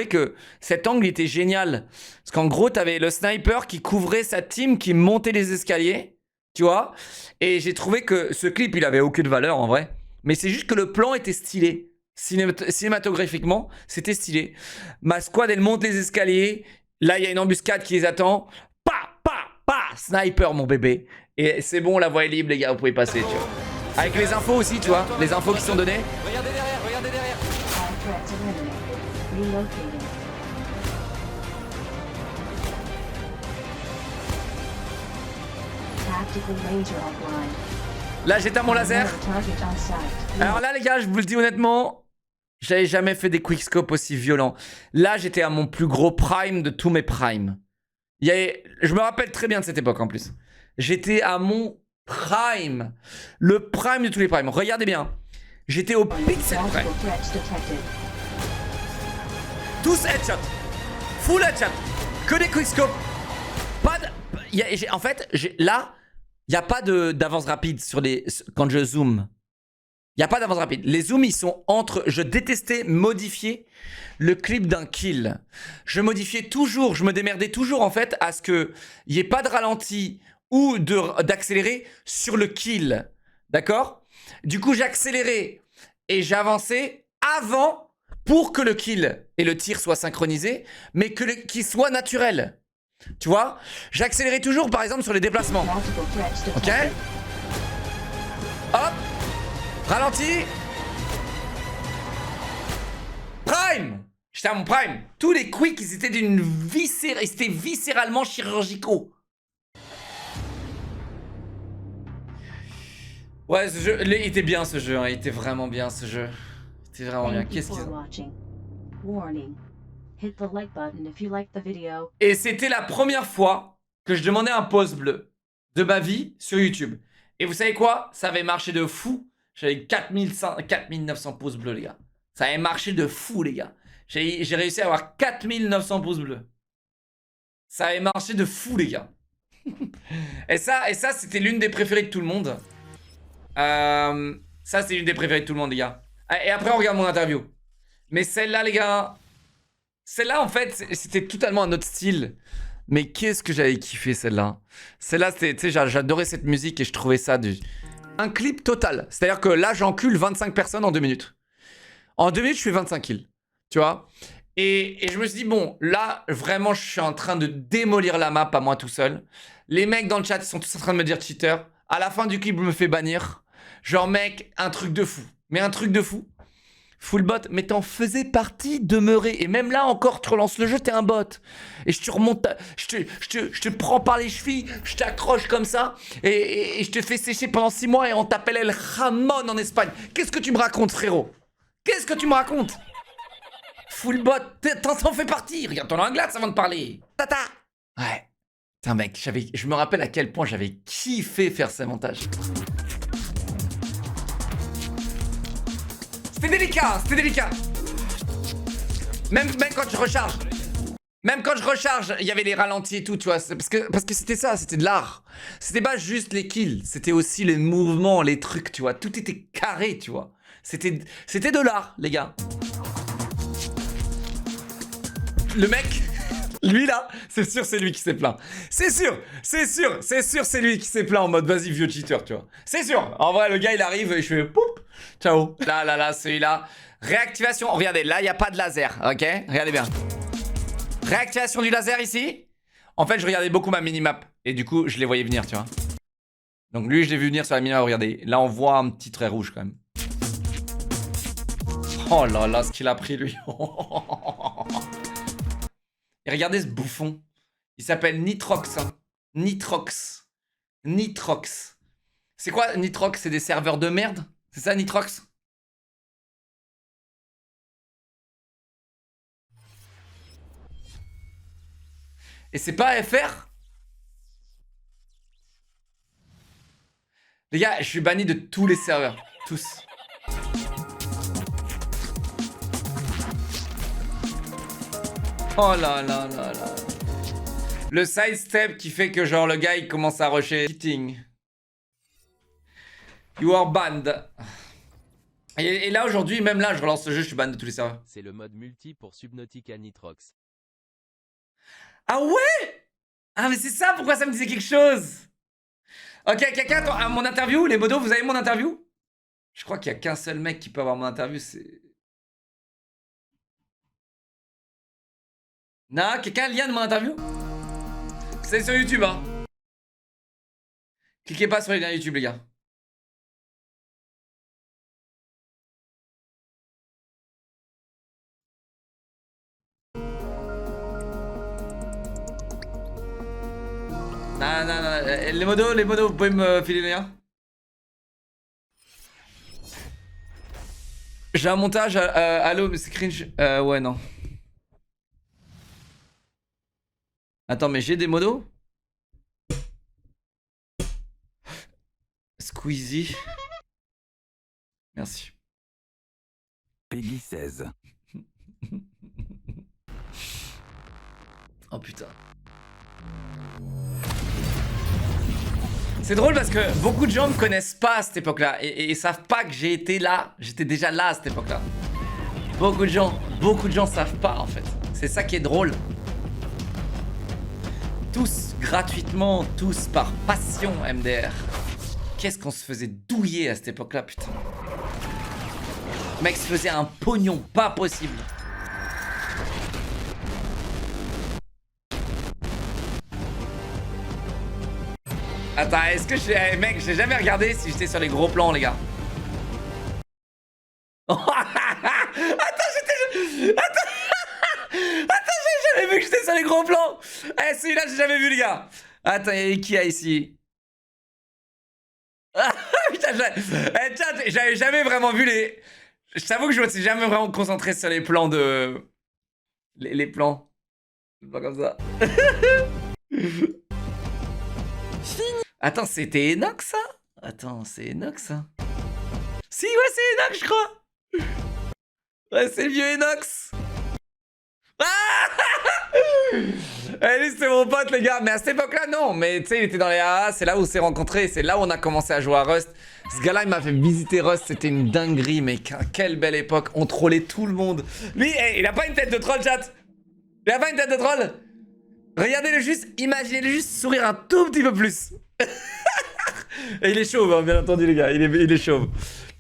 que cet angle était génial. Parce qu'en gros, t'avais le sniper qui couvrait sa team, qui montait les escaliers. Tu vois. Et j'ai trouvé que ce clip, il avait aucune valeur en vrai. Mais c'est juste que le plan était stylé. Cinématographiquement, c'était stylé. Ma squad, elle monte les escaliers. Là, il y a une embuscade qui les attend. Sniper, mon bébé. Et c'est bon, la voie est libre, les gars, vous pouvez passer, tu vois. Avec les infos aussi, tu vois, les infos qui sont données. Regardez derrière. All threats eliminated. Relocating. Tactical laser offline. Là, j'éteins mon laser. Target on site. Alors là, les gars, je vous le dis honnêtement, j'avais jamais fait des quickscopes aussi violents. Là, j'étais à mon plus gros prime de tous mes primes. Je me rappelle très bien de cette époque en plus. J'étais à mon prime. Le prime de tous les primes. Regardez bien. J'étais au pixel près. Multiple threats detected. Tous headshot. Full headshot. Que des quickscopes. En fait, là, il n'y a pas d'avance rapide quand je zoome. Il n'y a pas d'avance rapide. Les zooms, ils sont entre... Je détestais modifier le clip d'un kill. Je me démerdais toujours en fait à ce qu'il n'y ait pas de ralenti ou d'accélérer sur le kill. D'accord? Du coup, j'accélérais et j'avançais avant pour que le kill et le tir soient synchronisés, mais qu'il soit naturel. Tu vois? J'accélérais toujours par exemple sur les déplacements. Multiple threats Ok? detected. Hop! Ralenti. Prime. J'étais à mon prime. Tous les quicks, ils étaient ils étaient viscéralement chirurgicaux. Ouais, ce jeu, il était bien ce jeu, hein. Il était vraiment bien ce jeu. Il était vraiment bien. Thank you Qu'est-ce for qu'ils ont... watching. Warning. Hit the like button if you like the video. Et c'était la première fois que je demandais un pouce bleu de ma vie sur YouTube. Et vous savez quoi? Ça avait marché de fou. J'avais 4900 pouces bleus, les gars. Ça avait marché de fou, les gars. J'ai réussi à avoir 4900 pouces bleus. Ça avait marché de fou, les gars. et ça c'était l'une des préférées de tout le monde. Ça, c'est l'une des préférées de tout le monde, les gars. Et après, on regarde mon interview. Mais celle-là, les gars... Celle-là, en fait, c'était totalement un autre style. Mais qu'est-ce que j'avais kiffé, celle-là. Celle-là, tu sais, j'adorais cette musique et je trouvais ça un clip total. C'est-à-dire que là, j'encule 25 personnes en 2 minutes. En 2 minutes, je fais 25 kills. Tu vois? Et je me suis dit, bon, là, vraiment, je suis en train de démolir la map à moi tout seul. Les mecs dans le chat, ils sont tous en train de me dire cheater. À la fin du clip, je me fais bannir. Genre, mec, un truc de fou. Mais un truc de fou. Full bot, mais t'en faisais partie, demeuré. Et même là encore, tu relances le jeu, t'es un bot. Et je te remonte, je te prends par les chevilles, je t'accroche comme ça, et je te fais sécher pendant 6 mois et on t'appelle El Jamon en Espagne. Qu'est-ce que tu me racontes, frérot? Qu'est-ce que tu me racontes? Full bot, t'en fais partie. Regarde-toi dans la glace avant de parler. Tata. Ouais. Putain, mec, je me rappelle à quel point j'avais kiffé faire ces montages. C'était délicat, c'était délicat. Même quand je recharge. Même quand je recharge, il y avait les ralentis et tout, tu vois. Parce que c'était ça, c'était de l'art. C'était pas juste les kills, c'était aussi les mouvements, les trucs, tu vois. Tout était carré, tu vois. C'était de l'art, les gars. Le mec, lui là, c'est sûr c'est lui qui s'est plaint. C'est sûr, c'est lui qui s'est plaint en mode vas-y vieux cheater, tu vois. C'est sûr. En vrai, le gars il arrive et je fais poup, ciao. Là, celui-là. Réactivation, regardez, là il n'y a pas de laser, ok? Regardez bien. Réactivation du laser ici. En fait, je regardais beaucoup ma minimap et du coup, je les voyais venir, tu vois. Donc lui, je l'ai vu venir sur la minimap, regardez. Là, on voit un petit trait rouge quand même. Oh là là, ce qu'il a pris lui. Et regardez ce bouffon. Il s'appelle Nitrox. Hein. Nitrox. C'est quoi Nitrox? C'est des serveurs de merde? C'est ça Nitrox? Et c'est pas FR? Les gars, je suis banni de tous les serveurs. Tous. Oh là là là là. Le sidestep qui fait que genre le gars il commence à rusher. Cheating. You are banned. Et là aujourd'hui, même là je relance le jeu, je suis ban de tous les serveurs. C'est le mode multi pour Subnautica Nitrox. Ah ouais? Ah mais c'est ça pourquoi ça me disait quelque chose. Ok, quelqu'un à mon interview, les modos, vous avez mon interview? Je crois qu'il y a qu'un seul mec qui peut avoir mon interview, c'est... Non, quelqu'un a le lien de mon interview? C'est sur YouTube, hein. Cliquez pas sur les liens YouTube, les gars. Non. Les modos, vous pouvez me filer les liens? J'ai un montage, allô, mais c'est cringe. Ouais, non. Attends, mais j'ai des modos? Squeezie. Merci. Peggy 16. Oh putain. C'est drôle parce que beaucoup de gens me connaissent pas à cette époque-là et savent pas que j'ai été là. J'étais déjà là à cette époque-là. Beaucoup de gens savent pas en fait. C'est ça qui est drôle. Tous gratuitement, tous par passion MDR. Qu'est-ce qu'on se faisait douiller à cette époque-là, putain. Le mec se faisait un pognon pas possible. Attends, est-ce que je... Mec, j'ai jamais regardé si j'étais sur les gros plans, les gars. Attends, j'ai jamais vu que j'étais sur les gros plans. Eh, celui-là, j'ai jamais vu, les gars. Attends, il y a qui a ici? Putain, j'avais jamais vraiment vu les... Je t'avoue que je me suis jamais vraiment concentré sur les plans de Les plans. C'est pas comme ça. Attends, c'était Enoch ça? Attends, c'est Enoch ça? Si, ouais, c'est Enoch, je crois. Ouais, c'est le vieux Enox. Ah lui, c'est mon pote, les gars. Mais à cette époque-là, non. Mais tu sais, il était dans les AA. C'est là où on s'est rencontrés. C'est là où on a commencé à jouer à Rust. Ce gars-là, il m'a fait visiter Rust. C'était une dinguerie, mec. Quelle belle époque. On trollait tout le monde. Lui, il a pas une tête de troll, chat. Il a pas une tête de troll. Regardez-le juste. Imaginez-le juste sourire un tout petit peu plus. Et il est chauve, hein, bien entendu, les gars. Il est chauve.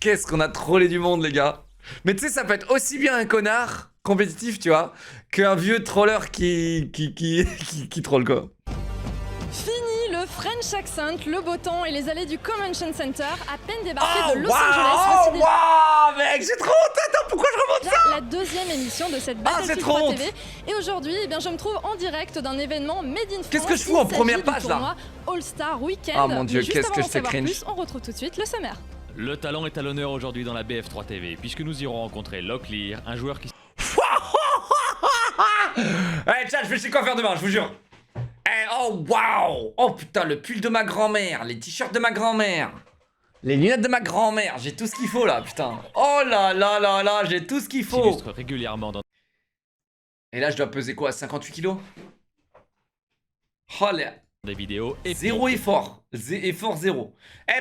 Qu'est-ce qu'on a trollé du monde, les gars. Mais tu sais, ça peut être aussi bien un connard compétitif, tu vois, qu'un vieux troller qui troll, quoi. Fini le French accent, le beau temps et les allées du Convention Center, à peine débarqué de Los Angeles. Angeles. Oh, waouh, mec, j'ai trop honte. Attends, pourquoi je remonte ça? La deuxième émission de cette c'est Battlefield trop 3 honte. TV. Et aujourd'hui, eh bien, je me trouve en direct d'un événement Made in France. Qu'est-ce que je fous en Il première s'agit du page, là? tournoi All-Star Weekend. Ah, mon Dieu, Mais juste qu'est-ce avant que d'en c'est savoir cringe. plus, on retrouve tout de suite le sommaire. Le talent est à l'honneur aujourd'hui dans la BF3 TV, puisque nous irons rencontrer Locklear, un joueur qui... Ouais, chat, je vais chez le coiffeur demain, je vous jure. Oh, waouh. Oh, putain, le pull de ma grand-mère, les t-shirts de ma grand-mère, les lunettes de ma grand-mère. J'ai tout ce qu'il faut, là, putain. Oh là là là là, j'ai tout ce qu'il faut. s'illustre régulièrement dans Et là, je dois peser quoi, 58 kilos? Oh, là. des vidéos et Zéro effort. Effort zéro.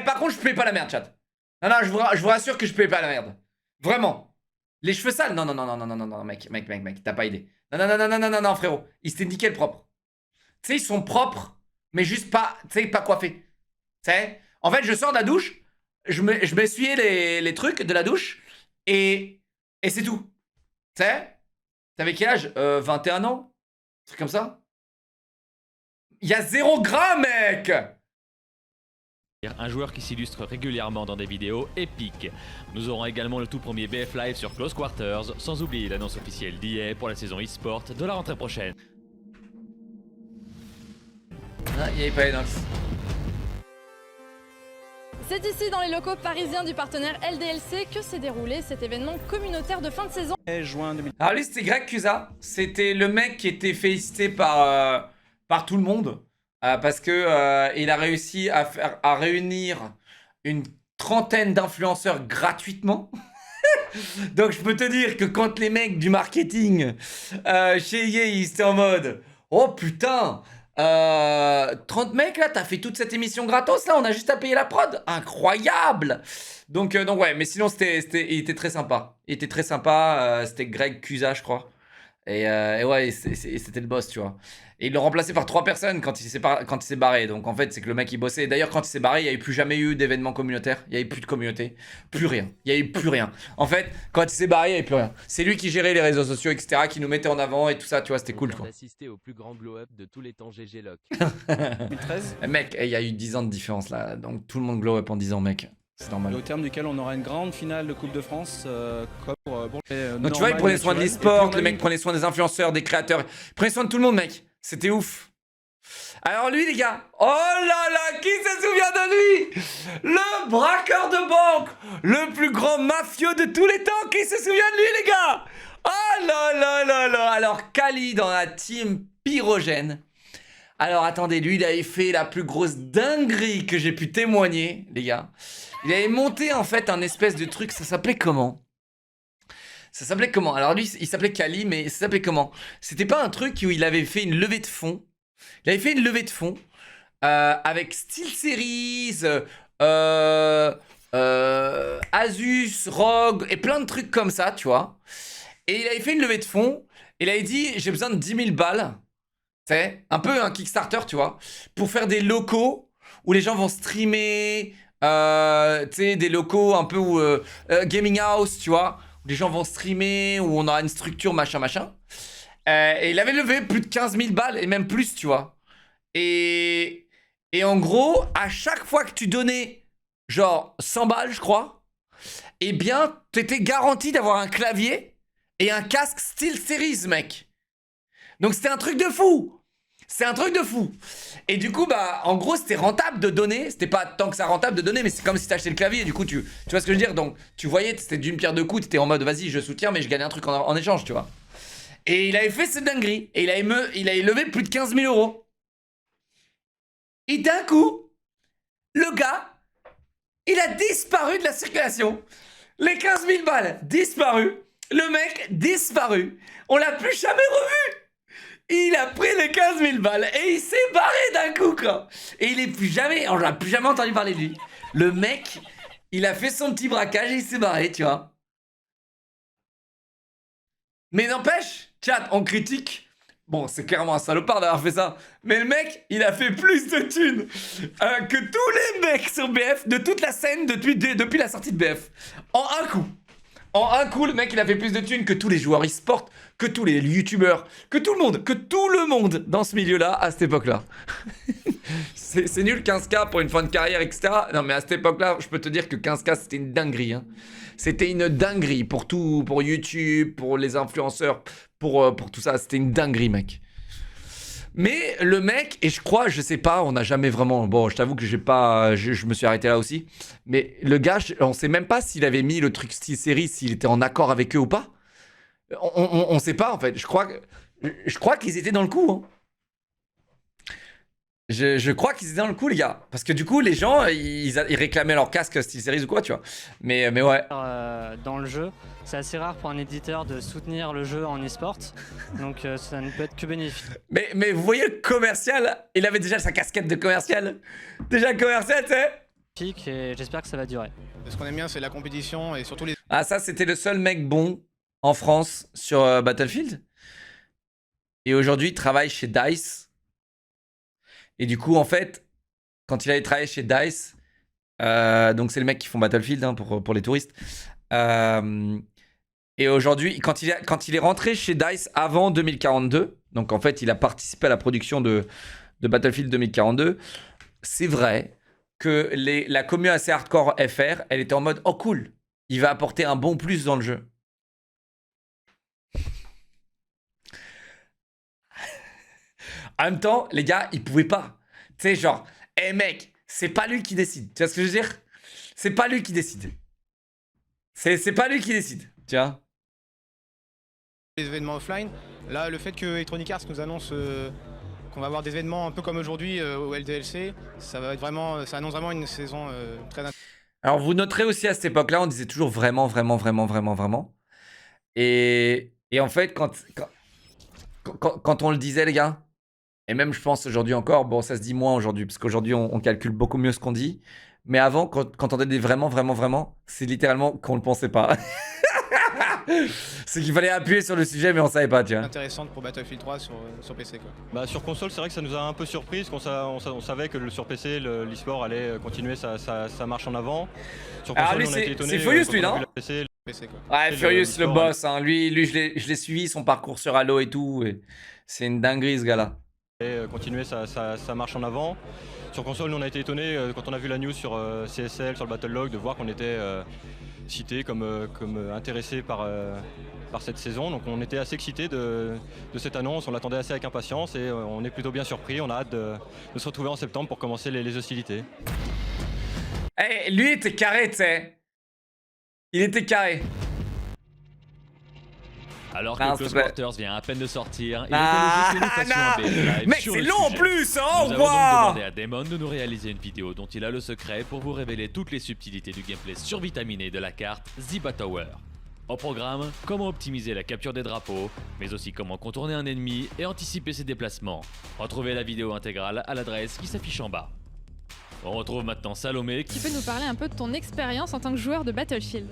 Par contre, je paye pas la merde, chat. Non, non, je vous rassure que je paye pas la merde. Vraiment. Les cheveux sales? Non, non, non, non, non, non, non, non, mec, t'as pas idée. Non, non, non, non, non, non, non, non, frérot. Ils étaient nickel propres. Tu sais, ils sont propres, mais juste pas, tu sais, pas coiffés. Tu sais? En fait, je sors de la douche, je m'essuyais les trucs de la douche, et c'est tout. Tu sais? T'avais quel âge? 21 ans? Un truc comme ça? Il y a 0 gras, mec! un joueur qui s'illustre régulièrement dans des vidéos épiques. Nous aurons également le tout premier BF Live sur Close Quarters, sans oublier l'annonce officielle d'EA pour la saison e-sport de la rentrée prochaine. Ah, il n'y avait pas Enox. C'est ici, dans les locaux parisiens du partenaire LDLC, que s'est déroulé cet événement communautaire de fin de saison. Alors lui, c'était Greg Cusa. C'était le mec qui était félicité par tout le monde. Parce que il a réussi à réunir une trentaine d'influenceurs gratuitement. Donc je peux te dire que quand les mecs du marketing chez EA, ils étaient en mode « Oh putain 30 mecs là, t'as fait toute cette émission gratos là, on a juste à payer la prod. Incroyable !» Donc ouais, mais sinon il était très sympa. Il était très sympa, c'était Greg Cusa, je crois. Et ouais, c'était le boss, tu vois. Et ils l'ont remplacé par 3 personnes quand il s'est barré. Donc en fait, c'est que le mec il bossait. D'ailleurs, quand il s'est barré, il n'y a plus jamais eu d'événement communautaire. Il n'y avait plus de communauté. Plus rien. Il n'y avait plus rien. En fait, quand il s'est barré, il n'y avait plus rien. C'est lui qui gérait les réseaux sociaux, etc., qui nous mettait en avant et tout ça, tu vois, c'était cool, quoi. D'assister au plus grand glow-up de tous les temps GG Lock. 2013, Mec, il y a eu 10 ans de différence là. Donc tout le monde glow up en 10 ans, mec. C'est normal. au terme duquel on aura une grande finale de Coupe de France. Donc tu vois, ils prenaient soin de l'e-sport, les mecs prenaient soin des influenceurs, des créateurs. Ils prenaient soin de tout le monde, mec. C'était ouf. Alors lui, les gars, oh là là, qui se souvient de lui? Le braqueur de banque, le plus grand mafieux de tous les temps. Qui se souvient de lui, les gars? Oh là là là là. Alors Kali dans la team Pyrogène. Alors attendez, lui, il avait fait la plus grosse dinguerie que j'ai pu témoigner, les gars. Il avait monté en fait un espèce de truc, ça s'appelait comment? Ça s'appelait comment? Alors lui, il s'appelait Kali, mais ça s'appelait comment? C'était pas un truc où il avait fait une levée de fonds. Il avait fait une levée de fonds avec SteelSeries, Asus, ROG et plein de trucs comme ça, tu vois. Et il avait fait une levée de fonds. Il avait dit, j'ai besoin de 10 000 balles. C'est un peu un Kickstarter, tu vois, pour faire des locaux où les gens vont streamer, tu sais, des locaux un peu où gaming house, tu vois, où les gens vont streamer, où on aura une structure, machin, machin. Et il avait levé plus de 15 000 balles, et même plus, tu vois. Et en gros, à chaque fois que tu donnais, genre 100 balles, je crois, eh bien, t'étais garanti d'avoir un clavier et un casque SteelSeries, mec. Donc c'était un truc de fou. C'est un truc de fou. Et du coup, bah, en gros, c'était rentable de donner. C'était pas tant que ça rentable de donner, mais c'est comme si t'achetais le clavier. Du coup, tu vois ce que je veux dire? Donc, tu voyais, c'était d'une pierre deux coups. T'étais en mode, vas-y, je soutiens, mais je gagne un truc en échange, tu vois. Et il avait fait cette dinguerie. Et il a élevé plus de 15 000 euros. Et d'un coup, le gars, il a disparu de la circulation. Les 15 000 balles, disparu. Le mec, disparu. On l'a plus jamais revu. Il a pris les 15 000 balles et il s'est barré d'un coup, quoi. Et il est plus jamais, on n'a plus jamais entendu parler de lui. Le mec, il a fait son petit braquage et il s'est barré, tu vois. Mais n'empêche, chat, on critique. Bon, c'est clairement un salopard d'avoir fait ça. Mais le mec, il a fait plus de thunes que tous les mecs sur BF de toute la scène depuis la sortie de BF. En un coup. En un coup, le mec, il a fait plus de thunes que tous les joueurs e-sport, que tous les youtubeurs, que tout le monde dans ce milieu-là à cette époque-là. C'est nul 15K pour une fin de carrière, etc. Non, mais à cette époque-là, je peux te dire que 15K, c'était une dinguerie. Hein. C'était une dinguerie pour tout, pour YouTube, pour les influenceurs, pour tout ça. C'était une dinguerie, mec. Mais le mec, et je crois, je sais pas, on n'a jamais vraiment... Bon, je t'avoue que j'ai pas... Je me suis arrêté là aussi. Mais le gars, on sait même pas s'il avait mis le truc style série, s'il était en accord avec eux ou pas. On sait pas, en fait. Je crois qu'ils étaient dans le coup, hein. Je crois qu'ils étaient dans le coup, les gars. Parce que du coup, les gens, ils réclamaient leur casque style series ou quoi, tu vois. Mais ouais. Dans le jeu, c'est assez rare pour un éditeur de soutenir le jeu en e-sport. Donc ça ne peut être que bénéfique. Mais vous voyez le commercial, il avait déjà sa casquette de commercial. Déjà le commercial, tu sais. Et j'espère que ça va durer. Ce qu'on aime bien, c'est la compétition et surtout les... Ah, ça, c'était le seul mec bon en France sur Battlefield. Et aujourd'hui, il travaille chez DICE. Et du coup, en fait, quand il allait travailler chez DICE, donc c'est le mec qui font Battlefield hein, pour les touristes. Et aujourd'hui, quand il est rentré chez DICE avant 2042, donc en fait, il a participé à la production de Battlefield 2042, c'est vrai que la commu assez hardcore FR, elle était en mode « Oh cool, il va apporter un bon plus dans le jeu ». En même temps, les gars, ils pouvaient pas. Tu sais, genre, hé mec, c'est pas lui qui décide. Tu vois ce que je veux dire? C'est pas lui qui décide. C'est pas lui qui décide, tu vois. Les événements offline, là, le fait que Electronic Arts nous annonce qu'on va avoir des événements un peu comme aujourd'hui au LDLC, ça va être vraiment, ça annonce vraiment une saison très intéressante. Alors, vous noterez aussi à cette époque-là, on disait toujours vraiment. Et en fait, quand on le disait, les gars, et même je pense aujourd'hui encore, bon ça se dit moins aujourd'hui, parce qu'aujourd'hui on calcule beaucoup mieux ce qu'on dit, mais avant quand on disait vraiment, c'est littéralement qu'on le pensait pas. C'est qu'il fallait appuyer sur le sujet mais on savait pas, tu vois. Intéressante pour Battlefield 3 sur PC quoi. Bah sur console c'est vrai que ça nous a un peu surpris, parce qu'on savait que sur PC l'e-sport allait continuer sa marche en avant. Sur console on a été étonné. C'est Furious lui non? PC, quoi. Ouais Furious le boss, hein. lui je l'ai suivi son parcours sur Halo et tout, et c'est une dinguerie ce gars là. Et continuer sa marche en avant. Sur console, nous on a été étonnés quand on a vu la news sur CSL, sur le Battlelog, de voir qu'on était cité comme intéressé par cette saison. Donc on était assez excités de cette annonce, on l'attendait assez avec impatience et on est plutôt bien surpris. On a hâte de se retrouver en septembre pour commencer les hostilités. Hey, lui était carré, tu sais. Il était carré. Alors que Close Quarters vient à peine de sortir, il était logé chez nous façon BF Live. Mec, c'est long en plus, hein. Nous avons donc demandé à Damon de nous réaliser une vidéo dont il a le secret pour vous révéler toutes les subtilités du gameplay survitaminé de la carte Ziba Tower. Au programme, comment optimiser la capture des drapeaux, mais aussi comment contourner un ennemi et anticiper ses déplacements. Retrouvez la vidéo intégrale à l'adresse qui s'affiche en bas. On retrouve maintenant Salomé. Tu peux nous parler un peu de ton expérience en tant que joueur de Battlefield?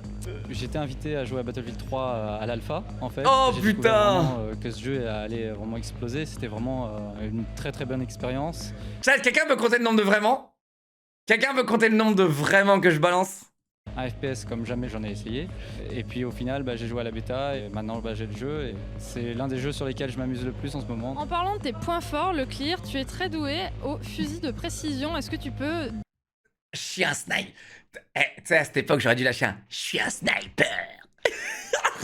J'étais invité à jouer à Battlefield 3 à l'alpha en fait. Oh J'ai putain découvert que ce jeu allait vraiment exploser, c'était vraiment une très bonne expérience. Chat, quelqu'un veut compter le nombre de vraiment? Quelqu'un veut compter le nombre de vraiment que je balance? Un FPS comme jamais j'en ai essayé. Et puis au final j'ai joué à la bêta et maintenant j'ai le jeu et c'est l'un des jeux sur lesquels je m'amuse le plus en ce moment. En parlant de tes points forts, le clear, tu es très doué au fusil de précision. Est-ce que tu peux... Je suis un sniper. Tu sais, à cette époque, j'aurais dû lâcher un... Je suis un sniper.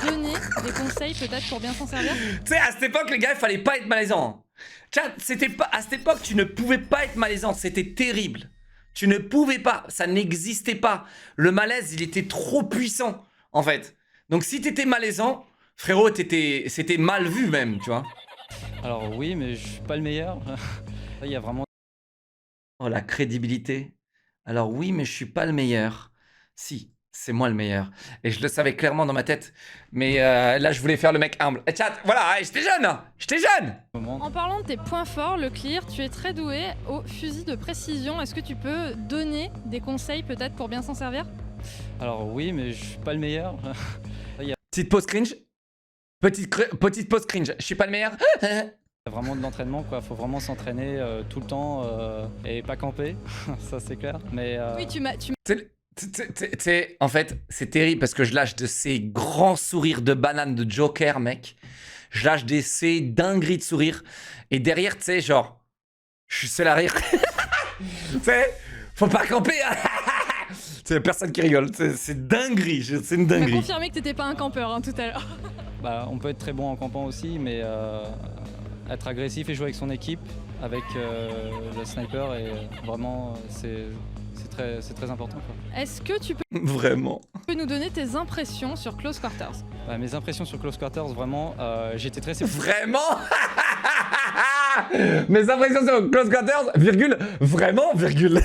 donner des conseils peut-être pour bien s'en servir? Tu sais, à cette époque, les gars, il fallait pas être malaisant. Chat, c'était pas... À cette époque, tu ne pouvais pas être malaisant. C'était terrible. Tu ne pouvais pas, ça n'existait pas. Le malaise, il était trop puissant, en fait. Donc si t'étais malaisant, Frérot, c'était mal vu même, tu vois. Alors oui, mais je suis pas le meilleur. Il y a vraiment Oh, la crédibilité. Alors oui, mais je suis pas le meilleur. Si, c'est moi le meilleur. Et je le savais clairement dans ma tête. Mais là, je voulais faire le mec humble. Et chat, voilà, j'étais jeune. J'étais jeune. En parlant de tes points forts, le clear, tu es très doué au fusil de précision. Est-ce que tu peux donner des conseils peut-être pour bien s'en servir? Alors oui, mais je suis pas le meilleur. Petite pause cringe. Petite pause cringe. Je suis pas le meilleur. Il y a vraiment de l'entraînement, quoi. Faut vraiment s'entraîner tout le temps et pas camper. Ça, c'est clair. Mais Oui, En fait, c'est terrible parce que je lâche de ces grands sourires de banane de Joker, mec. Je lâche ces dingueries de sourires. Et derrière, tu sais, genre, je suis seul à rire. Tu sais, faut pas camper. C'est personne qui rigole. C'est dinguerie. C'est une Tu m'as dinguerie. confirmé que t'étais pas un campeur tout à l'heure. bah, on peut être très bon en campant aussi, mais être agressif et jouer avec son équipe, avec le sniper, et vraiment, c'est très important, quoi. Est-ce que tu peux Vraiment. nous donner tes impressions sur Close Quarters? Bah, mes impressions sur Close Quarters, vraiment, j'étais très sceptique. Vraiment. Mes impressions sur Close Quarters, virgule, vraiment, virgule.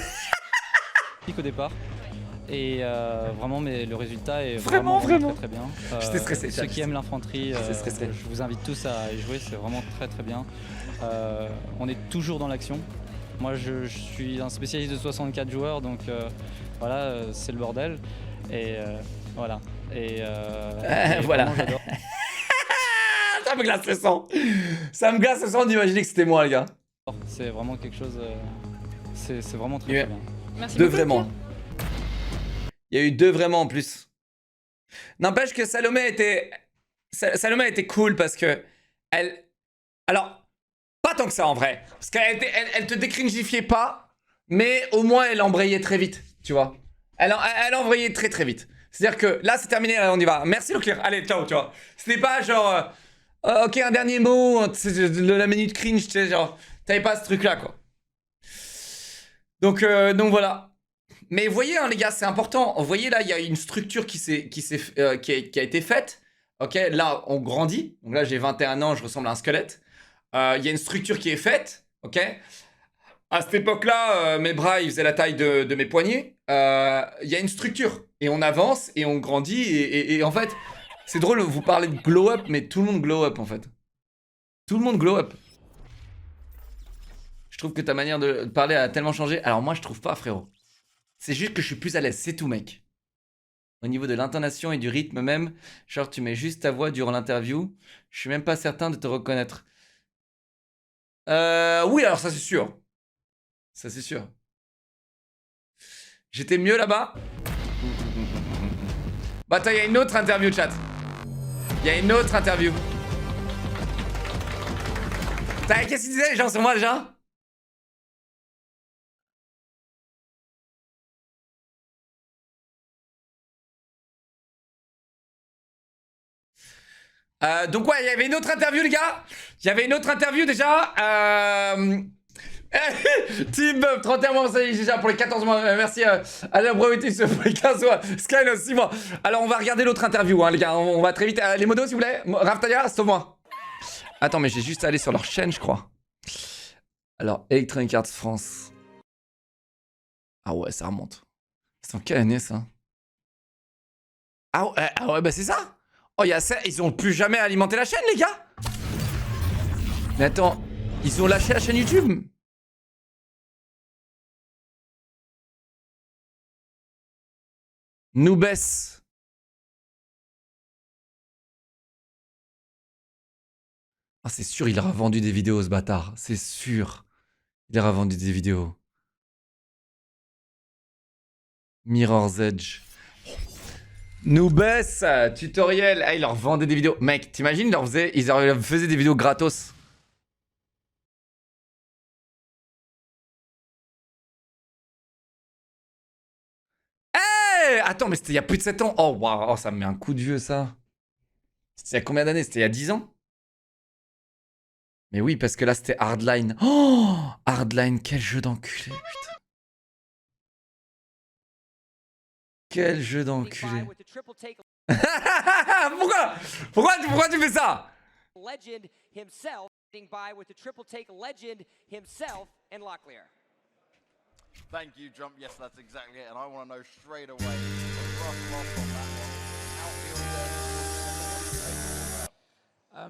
Au départ. Et vraiment, mais le résultat est Vraiment. très très bien. J'étais stressé. Ceux qui aiment l'infanterie, J'étais stressé. je vous invite tous à y jouer, c'est vraiment très très bien. On est toujours dans l'action. Moi, je suis un spécialiste de 64 joueurs, donc voilà, c'est le bordel. Et voilà. Et voilà. vraiment, j'adore. Ça me glace le sang. Ça me glace le sang d'imaginer que c'était moi, les gars. C'est vraiment quelque chose. C'est vraiment très, Yeah. très bien. Merci Deux beaucoup, vraiment. Pierre. Il y a eu 2 vraiment en plus. N'empêche que Salomé était cool parce que elle. Alors, pas tant que ça en vrai. Parce elle te décringifiait pas, mais au moins elle embrayait très vite, tu vois. Elle embrayait très très vite. C'est-à-dire que là c'est terminé, là, on y va. Merci le clear. Allez, ciao, tu vois. C'était pas genre. Ok, un dernier mot, la minute cringe, tu sais, genre. T'avais pas ce truc là, quoi. Donc voilà. Mais vous voyez, hein, les gars, c'est important. Vous voyez, là, il y a une structure qui a été faite. Ok, là, on grandit. Donc là, j'ai 21 ans, je ressemble à un squelette. Il y a une structure qui est faite. Ok. À cette époque-là, mes bras, ils faisaient la taille de mes poignets. Il y a une structure. Et on avance et on grandit. Et en fait, c'est drôle, vous parlez de glow up, mais tout le monde glow up, en fait. Tout le monde glow up. Je trouve que ta manière de parler a tellement changé. Alors moi, je trouve pas, frérot. C'est juste que je suis plus à l'aise, c'est tout, mec. Au niveau de l'intonation et du rythme même, genre tu mets juste ta voix durant l'interview, je suis même pas certain de te reconnaître. Oui, alors ça c'est sûr. Ça c'est sûr. J'étais mieux là-bas. Bah attends, il y a une autre interview, chat. Il y a une autre interview. Qu'est-ce qu'ils disaient les gens sur moi déjà? Donc ouais, il y avait une autre interview, les gars. Il y avait une autre interview déjà. Team 31 mois, ça y est, déjà pour les 14 mois. Merci à la Brevity pour les 15 mois. Skylo, 6 mois. Alors on va regarder l'autre interview, hein, les gars. On va très vite. Les modos, s'il vous plaît. Raftalia, sauve-moi. Attends, mais j'ai juste à aller sur leur chaîne, je crois. Alors, Electronic Arts France. Ah ouais, ça remonte. C'est en quelle année, ça? Ah ouais, bah c'est ça. Oh, il y a ça. Ils ont plus jamais alimenté la chaîne, les gars. Mais attends, ils ont lâché la chaîne YouTube. Noobes. Ah, c'est sûr, il aura vendu des vidéos, ce bâtard. C'est sûr. Il aura vendu des vidéos. Mirror's Edge. Noobes, tutoriel. Ah, il leur vendait des vidéos. Mec, t'imagines, ils leur faisaient des vidéos gratos. Hey, attends, mais c'était il y a plus de 7 ans. Oh, waouh, oh, ça me met un coup de vieux, ça. C'était il y a combien d'années? C'était il y a 10 ans? Mais oui, parce que là, c'était Hardline. Oh, Hardline, quel jeu d'enculé, putain. Quel jeu d'enculé. Pourquoi tu fais ça? Legend himself getting by with the triple take legend himself and Locklear. Thank you, Jump. Yes, that's exactly it. And I want to know straight away. A rough loss on that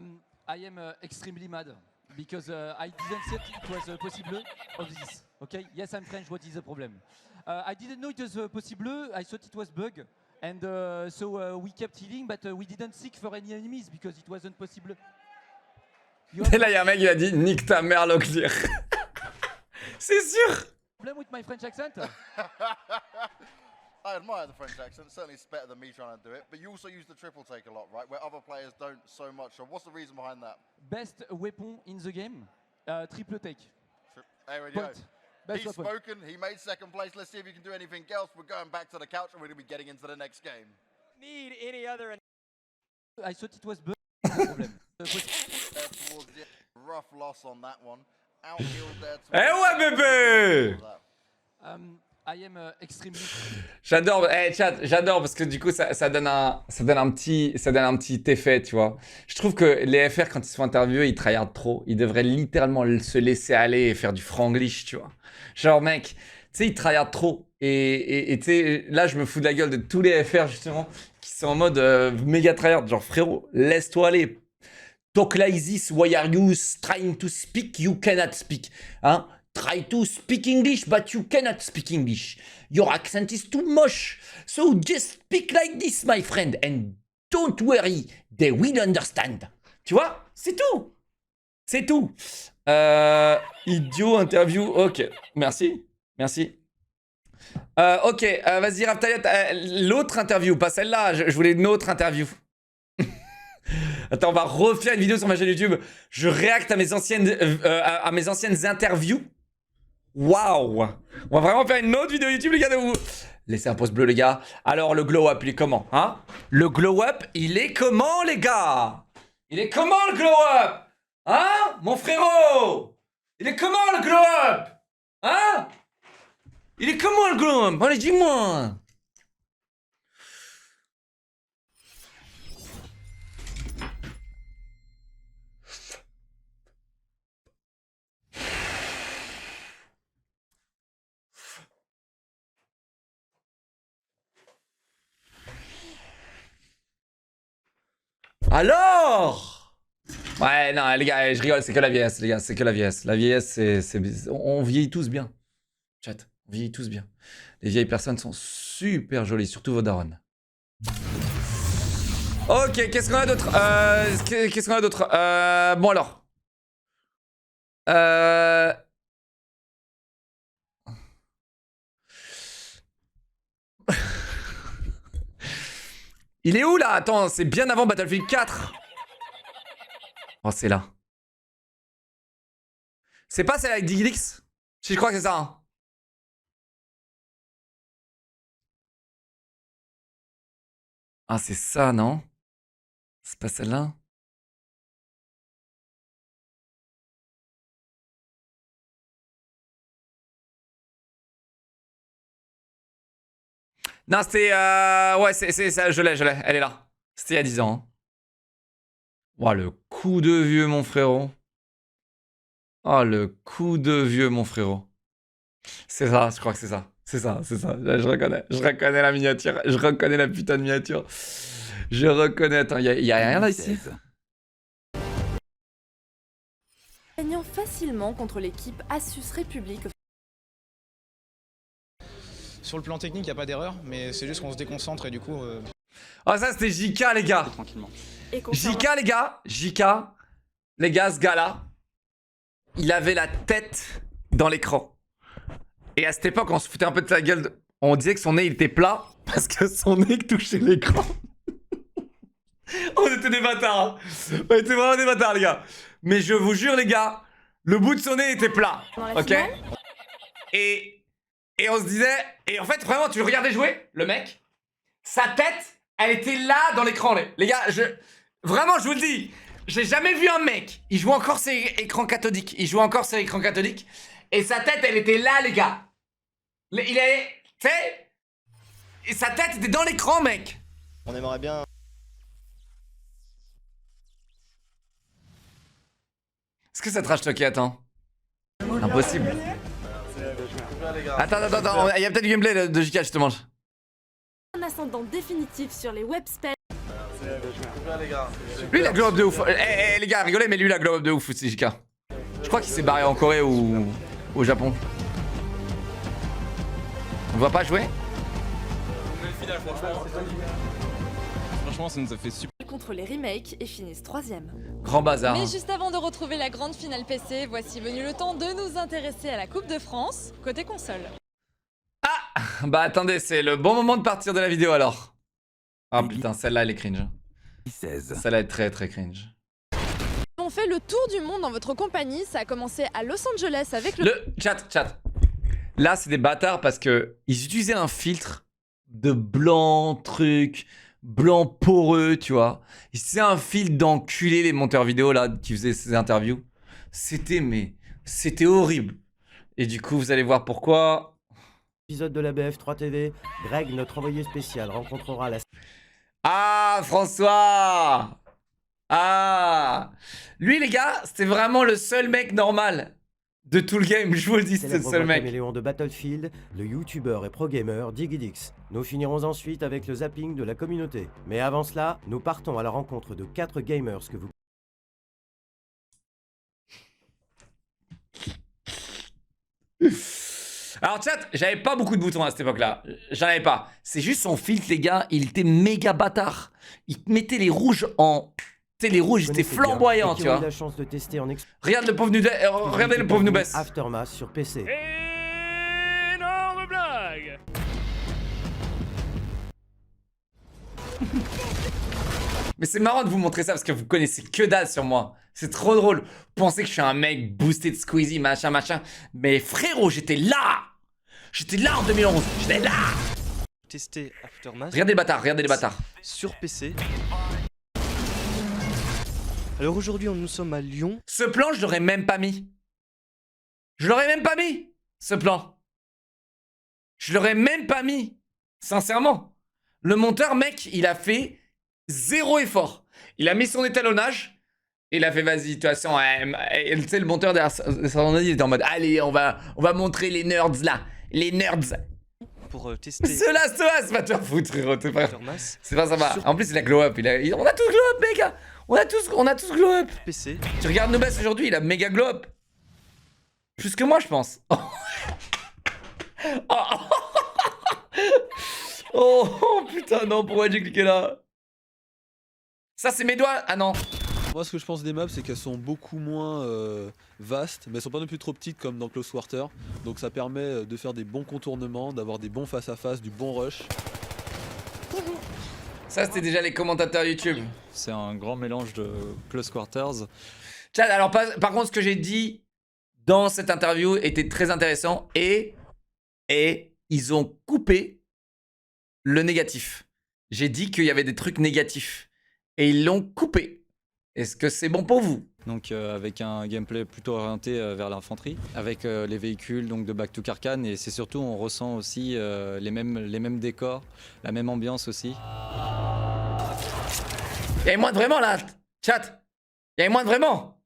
one. I am extremely mad because I didn't think it was possible of this. Okay, yes, I'm French. What is the problem? I didn't know it was possible. I thought it was bug, and so we kept healing, but we didn't seek for any enemies because it wasn't possible. Et là, il y a un mec qui a dit nique ta mère, Locklear. C'est sûr. Problem with my French accent? I admire the French accent. Certainly, it's better than me trying to do it. But you also use the triple take a lot, right? Where other players don't so much. So what's the reason behind that? Best weapon in the game, triple take. There we go. Point. Best He's weapon. spoken. He made second place. Let's see if you can do anything else. We're going back to the couch and we're going to be getting into the next game. Need any other. I thought it was bug. Problem. Towards the rough loss on that one. Outfield there. Eh ouais, bébé! I am extremely. J'adore, chat, j'adore parce que du coup ça donne un petit effet, tu vois. Je trouve que les FR quand ils se font interviewer, ils tryhardent trop. Ils devraient littéralement se laisser aller et faire du franglish, tu vois. Genre mec, tu sais ils tryhardent trop et tu sais là je me fous de la gueule de tous les FR justement qui sont en mode méga tryhard. Genre frérot, laisse-toi aller. Talk like this, why are you trying to speak? You cannot speak, hein? Try to speak English, but you cannot speak English. Your accent is too moche. So just speak like this, my friend. And don't worry, they will understand. Tu vois? C'est tout. C'est tout. Idiot interview. Ok. Merci. Merci. Ok. Vas-y, Raphtaliot. L'autre interview, pas celle-là. Je voulais une autre interview. Attends, on va refaire une vidéo sur ma chaîne YouTube. Je réacte à mes anciennes interviews. Waouh! On va vraiment faire une autre vidéo YouTube, les gars, de vous. Laissez un pouce bleu, les gars. Alors, le glow-up, il est comment, hein? Le glow-up, il est comment, les gars? Il est comment, le glow-up? Hein? Mon frérot! Il est comment, le glow-up? Hein? Il est comment, le glow-up? Allez, dis-moi! Alors! Ouais, non, les gars, je rigole, c'est que la vieillesse, les gars, c'est que la vieillesse. La vieillesse, on vieillit tous bien. Chat, on vieillit tous bien. Les vieilles personnes sont super jolies, surtout vos darons. Ok, qu'est-ce qu'on a d'autre? Qu'est-ce qu'on a d'autre? Bon alors. Il est où là? Attends, c'est bien avant Battlefield 4. Oh, c'est là. C'est pas celle avec Diglix? Je crois que c'est ça. Hein. Ah, c'est ça, non? C'est pas celle-là? Non, c'était... Ouais, c'est ça, je l'ai. Elle est là. C'était il y a 10 ans. Hein. Oh, le coup de vieux, mon frérot. Oh, le coup de vieux, mon frérot. C'est ça, je crois que c'est ça. C'est ça. Je reconnais la miniature. Je reconnais la putain de miniature. Je reconnais... Attends, il y a rien là, ici? Gagnant facilement contre l'équipe Asus République. Sur le plan technique, il n'y a pas d'erreur, mais c'est juste qu'on se déconcentre et du coup... Oh, ça, c'était JK, les gars. Tranquillement. JK, les gars. JK, les gars, ce gars-là, il avait la tête dans l'écran. Et à cette époque, on se foutait un peu de sa gueule. On disait que son nez, il était plat parce que son nez touchait l'écran. On était des bâtards. Hein. On était vraiment des bâtards, les gars. Mais je vous jure, les gars, le bout de son nez était plat. Ok? Et on se disait... Et en fait, vraiment, tu le regardais jouer, le mec, sa tête, elle était là dans l'écran, les gars, vraiment, je vous le dis, j'ai jamais vu un mec, il jouait encore ses écrans cathodiques, et sa tête, elle était là, les gars. Il est... Tu sais... Et sa tête était dans l'écran, mec. On aimerait bien. Est-ce que ça te rage toqué? Attends. Impossible. Attends, il y a peut-être du gameplay de JK justement. Un ascendant définitif sur les web spells. Lui il a glow up de ouf. Les gars, rigolez, mais lui il a glow up de ouf aussi, JK. Je crois qu'il s'est barré en Corée ou au Japon. On va pas jouer? Franchement, ça nous a fait super. Contre les remakes et finissent 3ème. Grand bazar. Mais juste avant de retrouver la grande finale PC, voici venu le temps de nous intéresser à la Coupe de France, côté console. Bah attendez, c'est le bon moment de partir de la vidéo alors. Ah putain, celle-là elle est cringe. Celle-là est très très cringe. On fait le tour du monde dans votre compagnie. Ça a commencé à Los Angeles avec le... Chat. Là c'est des bâtards parce que ils utilisaient un filtre de blanc blanc poreux, tu vois. C'est un filtre d'enculé les monteurs vidéo là qui faisaient ces interviews. C'était horrible. Et du coup vous allez voir pourquoi. Épisode de la BF3 TV, Greg, notre envoyé spécial, rencontrera la... Ah, François! Ah! Lui, les gars, c'était vraiment le seul mec normal de tout le game, je vous le dis, c'était le seul mec. Caméléon de Battlefield, le youtubeur et pro-gamer DigiDix. Nous finirons ensuite avec le zapping de la communauté. Mais avant cela, nous partons à la rencontre de 4 gamers que vous... Alors chat, j'avais pas beaucoup de boutons à cette époque-là. J'en avais pas. C'est juste son filtre, les gars, il était méga bâtard. Il mettait les rouges en... Tu sais, les rouges étaient flamboyants, tu vois. La chance de tester en Regarde le pauvre regardez le pauvre Noobes. Aftermath sur PC. Énorme blague. Mais c'est marrant de vous montrer ça parce que vous connaissez que dalle sur moi. C'est trop drôle. Vous pensez que je suis un mec boosté de Squeezie, machin. Mais frérot, j'étais là. J'étais là en 2011. J'étais là. Tester Aftermath. Regardez les bâtards. Sur PC. Alors aujourd'hui, nous sommes à Lyon. Ce plan, je l'aurais même pas mis. Ce plan. Je l'aurais même pas mis. Sincèrement. Le monteur, mec, il a fait 0 effort. Il a mis son étalonnage. Et il a fait, vas-y, de toute façon, tu sais, le monteur derrière ça, il était en mode, allez, on va montrer les nerds là. Les nerds. Pour tester. Ce Last of Us, va te faire foutre, frérot. C'est pas sympa. En plus, il a glow up. On a tous glow up, mec. On a tous glow up. PC. Tu regardes Noobes aujourd'hui, il a méga glow up. Plus que moi, je pense. Oh putain, non, pourquoi j'ai cliqué là? Ça, c'est mes doigts. Ah non. Moi, ce que je pense des maps, c'est qu'elles sont beaucoup moins vastes, mais elles sont pas non plus trop petites comme dans Close Quarter. Donc ça permet de faire des bons contournements, d'avoir des bons face-à-face, du bon rush. Ça, c'était déjà les commentateurs YouTube. C'est un grand mélange de Close Quarters. Chat, alors par contre, ce que j'ai dit dans cette interview était très intéressant et ils ont coupé le négatif. J'ai dit qu'il y avait des trucs négatifs et ils l'ont coupé. Est-ce que c'est bon pour vous? Donc avec un gameplay plutôt orienté vers l'infanterie, avec les véhicules donc de Back to Karkan, et c'est surtout on ressent aussi les mêmes décors, la même ambiance aussi. Il y avait moins de vraiment là, chat. Il y avait moins de vraiment.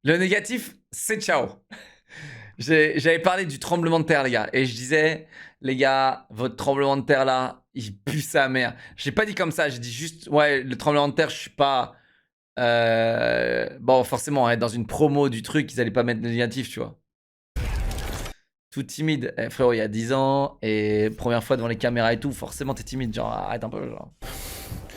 Le négatif, c'est ciao. J'avais parlé du tremblement de terre, les gars, et je disais, les gars, votre tremblement de terre là, il pue sa mère. J'ai pas dit comme ça, j'ai dit juste, ouais, le tremblement de terre, je suis pas... Bon, forcément, dans une promo du truc, ils allaient pas mettre de négatif, tu vois. Tout timide. Frérot, il y a 10 ans, et première fois devant les caméras et tout, forcément t'es timide, genre, arrête un peu, genre.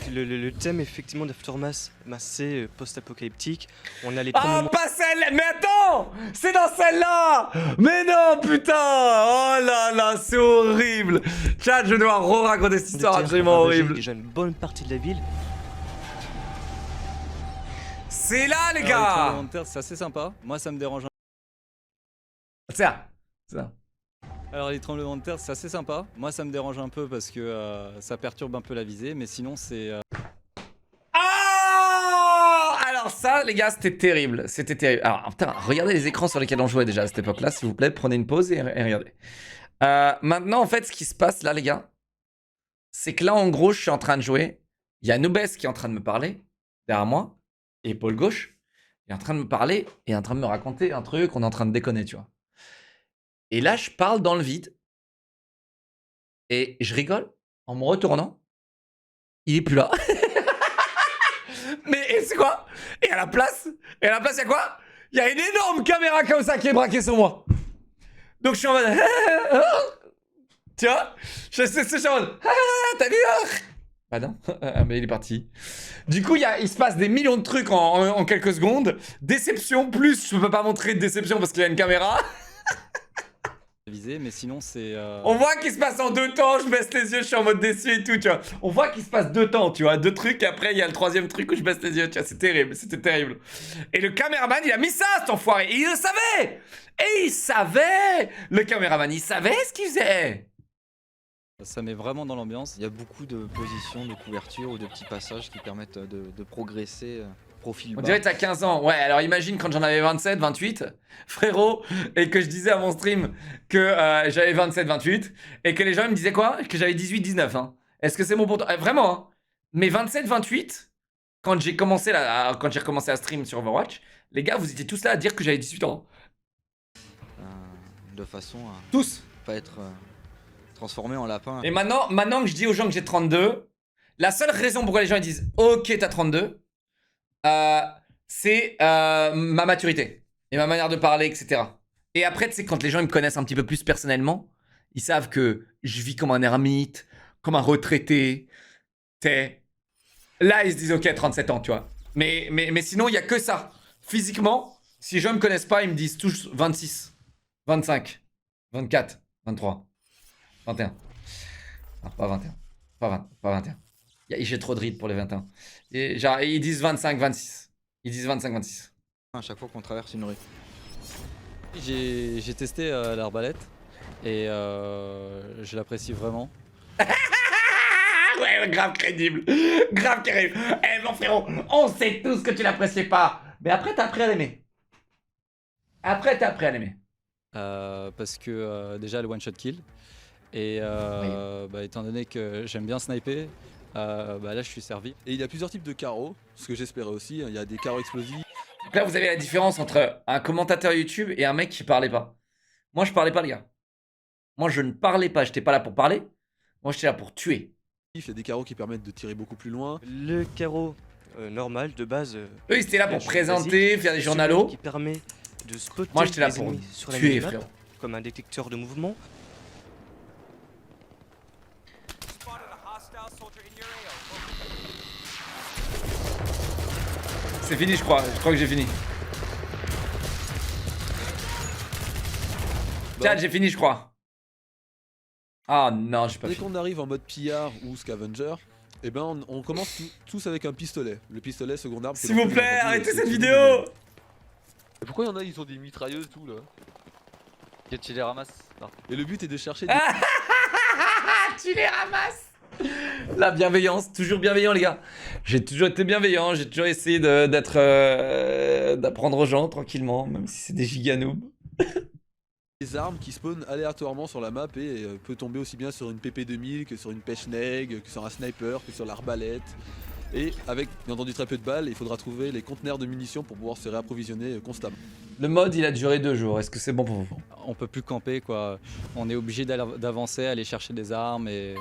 Le thème, effectivement, d'Aftermath, c'est post-apocalyptique. On a les Ah, pas celle-là. Mais attends, c'est dans celle-là. Mais non, putain. Oh là là, c'est horrible. Chat, je dois re-raconter cette histoire absolument horrible. Déjà une bonne partie de la ville. C'est là, les gars. C'est assez sympa. Moi, ça me dérange. C'est ça. Alors les tremblements de terre, c'est assez sympa. Moi, ça me dérange un peu parce que ça perturbe un peu la visée, mais sinon c'est... Ah, alors ça, les gars, c'était terrible. C'était terrible. Alors, putain, regardez les écrans sur lesquels on jouait déjà à cette époque-là, s'il vous plaît. Prenez une pause et regardez. Maintenant, en fait, ce qui se passe là, les gars, c'est que là, en gros, je suis en train de jouer. Il y a Nubes qui est en train de me parler derrière moi, et Paul gauche, il est en train de me parler et en train de me raconter un truc, on est en train de déconner, tu vois. Et là, je parle dans le vide, et je rigole en me retournant. Il est plus là. Mais c'est quoi? Et à la place, il y a quoi? Il y a une énorme caméra comme ça qui est braquée sur moi. Donc je suis en mode... Tu vois? Je suis en mode... T'as vu? Bah non, mais il est parti. Du coup, il se passe des millions de trucs en quelques secondes. Déception, plus je peux pas montrer de déception parce qu'il y a une caméra. Mais sinon, c'est. On voit qu'il se passe en 2 temps, je baisse les yeux, je suis en mode déçu et tout, tu vois. On voit qu'il se passe 2 temps, tu vois, 2 trucs, et après il y a le 3e truc où je baisse les yeux, tu vois, c'est terrible, c'était terrible. Et le caméraman, il a mis ça, cet enfoiré, et il le savait. Et il savait. Le caméraman, il savait ce qu'il faisait. Ça met vraiment dans l'ambiance. Il y a beaucoup de positions, de couverture ou de petits passages qui permettent de progresser. Profil On bas. dirait que t'as 15 ans. Ouais, alors imagine quand j'en avais 27, 28, frérot, et que je disais à mon stream que j'avais 27, 28, et que les gens me disaient quoi? Que j'avais 18, 19. Hein. Est-ce que c'est bon pour toi? Vraiment, hein. Mais 27, 28, quand j'ai recommencé à stream sur Overwatch, les gars, vous étiez tous là à dire que j'avais 18 ans. De façon à tous pas être transformé en lapin. Et maintenant que je dis aux gens que j'ai 32, la seule raison pourquoi les gens ils disent ok, t'as 32, c'est ma maturité et ma manière de parler, etc. Et après, tu sais, quand les gens ils me connaissent un petit peu plus personnellement, ils savent que je vis comme un ermite, comme un retraité. T'es là, ils se disent ok, 37 ans, tu vois. Mais sinon, il y a que ça. Physiquement, si les gens me connaissent pas, ils me disent tous 26, 25, 24, 23, 21. Non, pas 21. Pas 21. J'ai trop de rides pour les 21. Et genre, ils disent 25, 26. Ils disent 25, 26. À chaque fois qu'on traverse une rue. J'ai testé l'arbalète et je l'apprécie vraiment. Ouais, grave crédible. Grave crédible. Eh mon frérot, on sait tous que tu l'appréciais pas. Mais après, t'as appris à l'aimer. Parce que déjà le one shot kill. Et étant donné que j'aime bien sniper, là je suis servi. Et il y a plusieurs types de carreaux, ce que j'espérais aussi. Il y a des carreaux explosifs. Donc là, vous avez la différence entre un commentateur YouTube et un mec qui parlait pas. Moi, je parlais pas, les gars. Moi, je ne parlais pas. J'étais pas là pour parler. Moi, j'étais là pour tuer. Il y a des carreaux qui permettent de tirer beaucoup plus loin. Le carreau normal de base. Eux, ils étaient là pour présenter, faire des journalos. Qui permet de spotter Moi, j'étais là les pour ennemis sur la tuer, minimap, frérot. comme un détecteur de mouvement. C'est fini, je crois. Je crois que j'ai fini. Tiens, j'ai fini, je crois. Ah non, j'ai pas Dès fini. qu'on arrive en mode pillard ou scavenger, eh ben on commence tous avec un pistolet. Le pistolet seconde arme. S'il vous plaît, arrêtez cette vidéo. Pourquoi il y en a, ils ont des mitrailleuses tout là? Tu les ramasses. Et le but est de chercher des... Tu les ramasses. La bienveillance, toujours bienveillant les gars. J'ai toujours été bienveillant, j'ai toujours essayé d'apprendre aux gens tranquillement, même si c'est des giga noobs. Des armes qui spawnent aléatoirement sur la map et peut tomber aussi bien sur une PP2000 que sur une pechneg, que sur un sniper, que sur l'arbalète. Et avec bien entendu très peu de balles, il faudra trouver les conteneurs de munitions pour pouvoir se réapprovisionner constamment. Le mode il a duré 2 jours, est-ce que c'est bon pour vous? On peut plus camper quoi. On est obligé d'avancer, aller chercher des armes et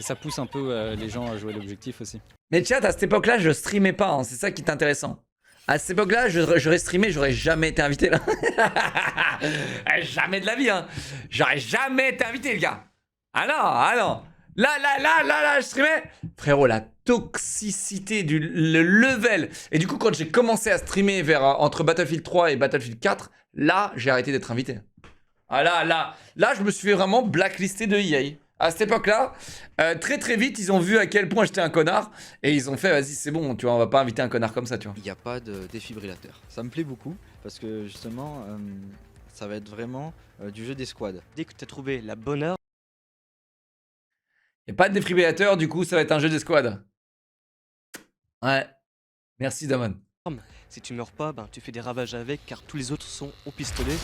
ça pousse un peu les gens à jouer l'objectif aussi. Mais chat, à cette époque-là, je streamais pas, hein, c'est ça qui est intéressant. À cette époque-là, j'aurais streamé, j'aurais jamais été invité là. Jamais de la vie, hein. J'aurais jamais été invité, les gars. Ah non. Là, je streamais. Frérot, la toxicité le level. Et du coup, quand j'ai commencé à streamer entre Battlefield 3 et Battlefield 4, là, j'ai arrêté d'être invité. Ah là, je me suis fait vraiment blacklister de EA. À cette époque-là, très vite, ils ont vu à quel point j'étais un connard et ils ont fait, vas-y, c'est bon, tu vois, on va pas inviter un connard comme ça, tu vois. Il n'y a pas de défibrillateur. Ça me plaît beaucoup parce que justement, ça va être vraiment du jeu des squads. Dès que tu as trouvé la bonne arme, Il n'y a pas de défibrillateur, du coup, ça va être un jeu d'escouade. Ouais. Merci, Damon. si tu meurs pas, tu fais des ravages avec car tous les autres sont au pistolet.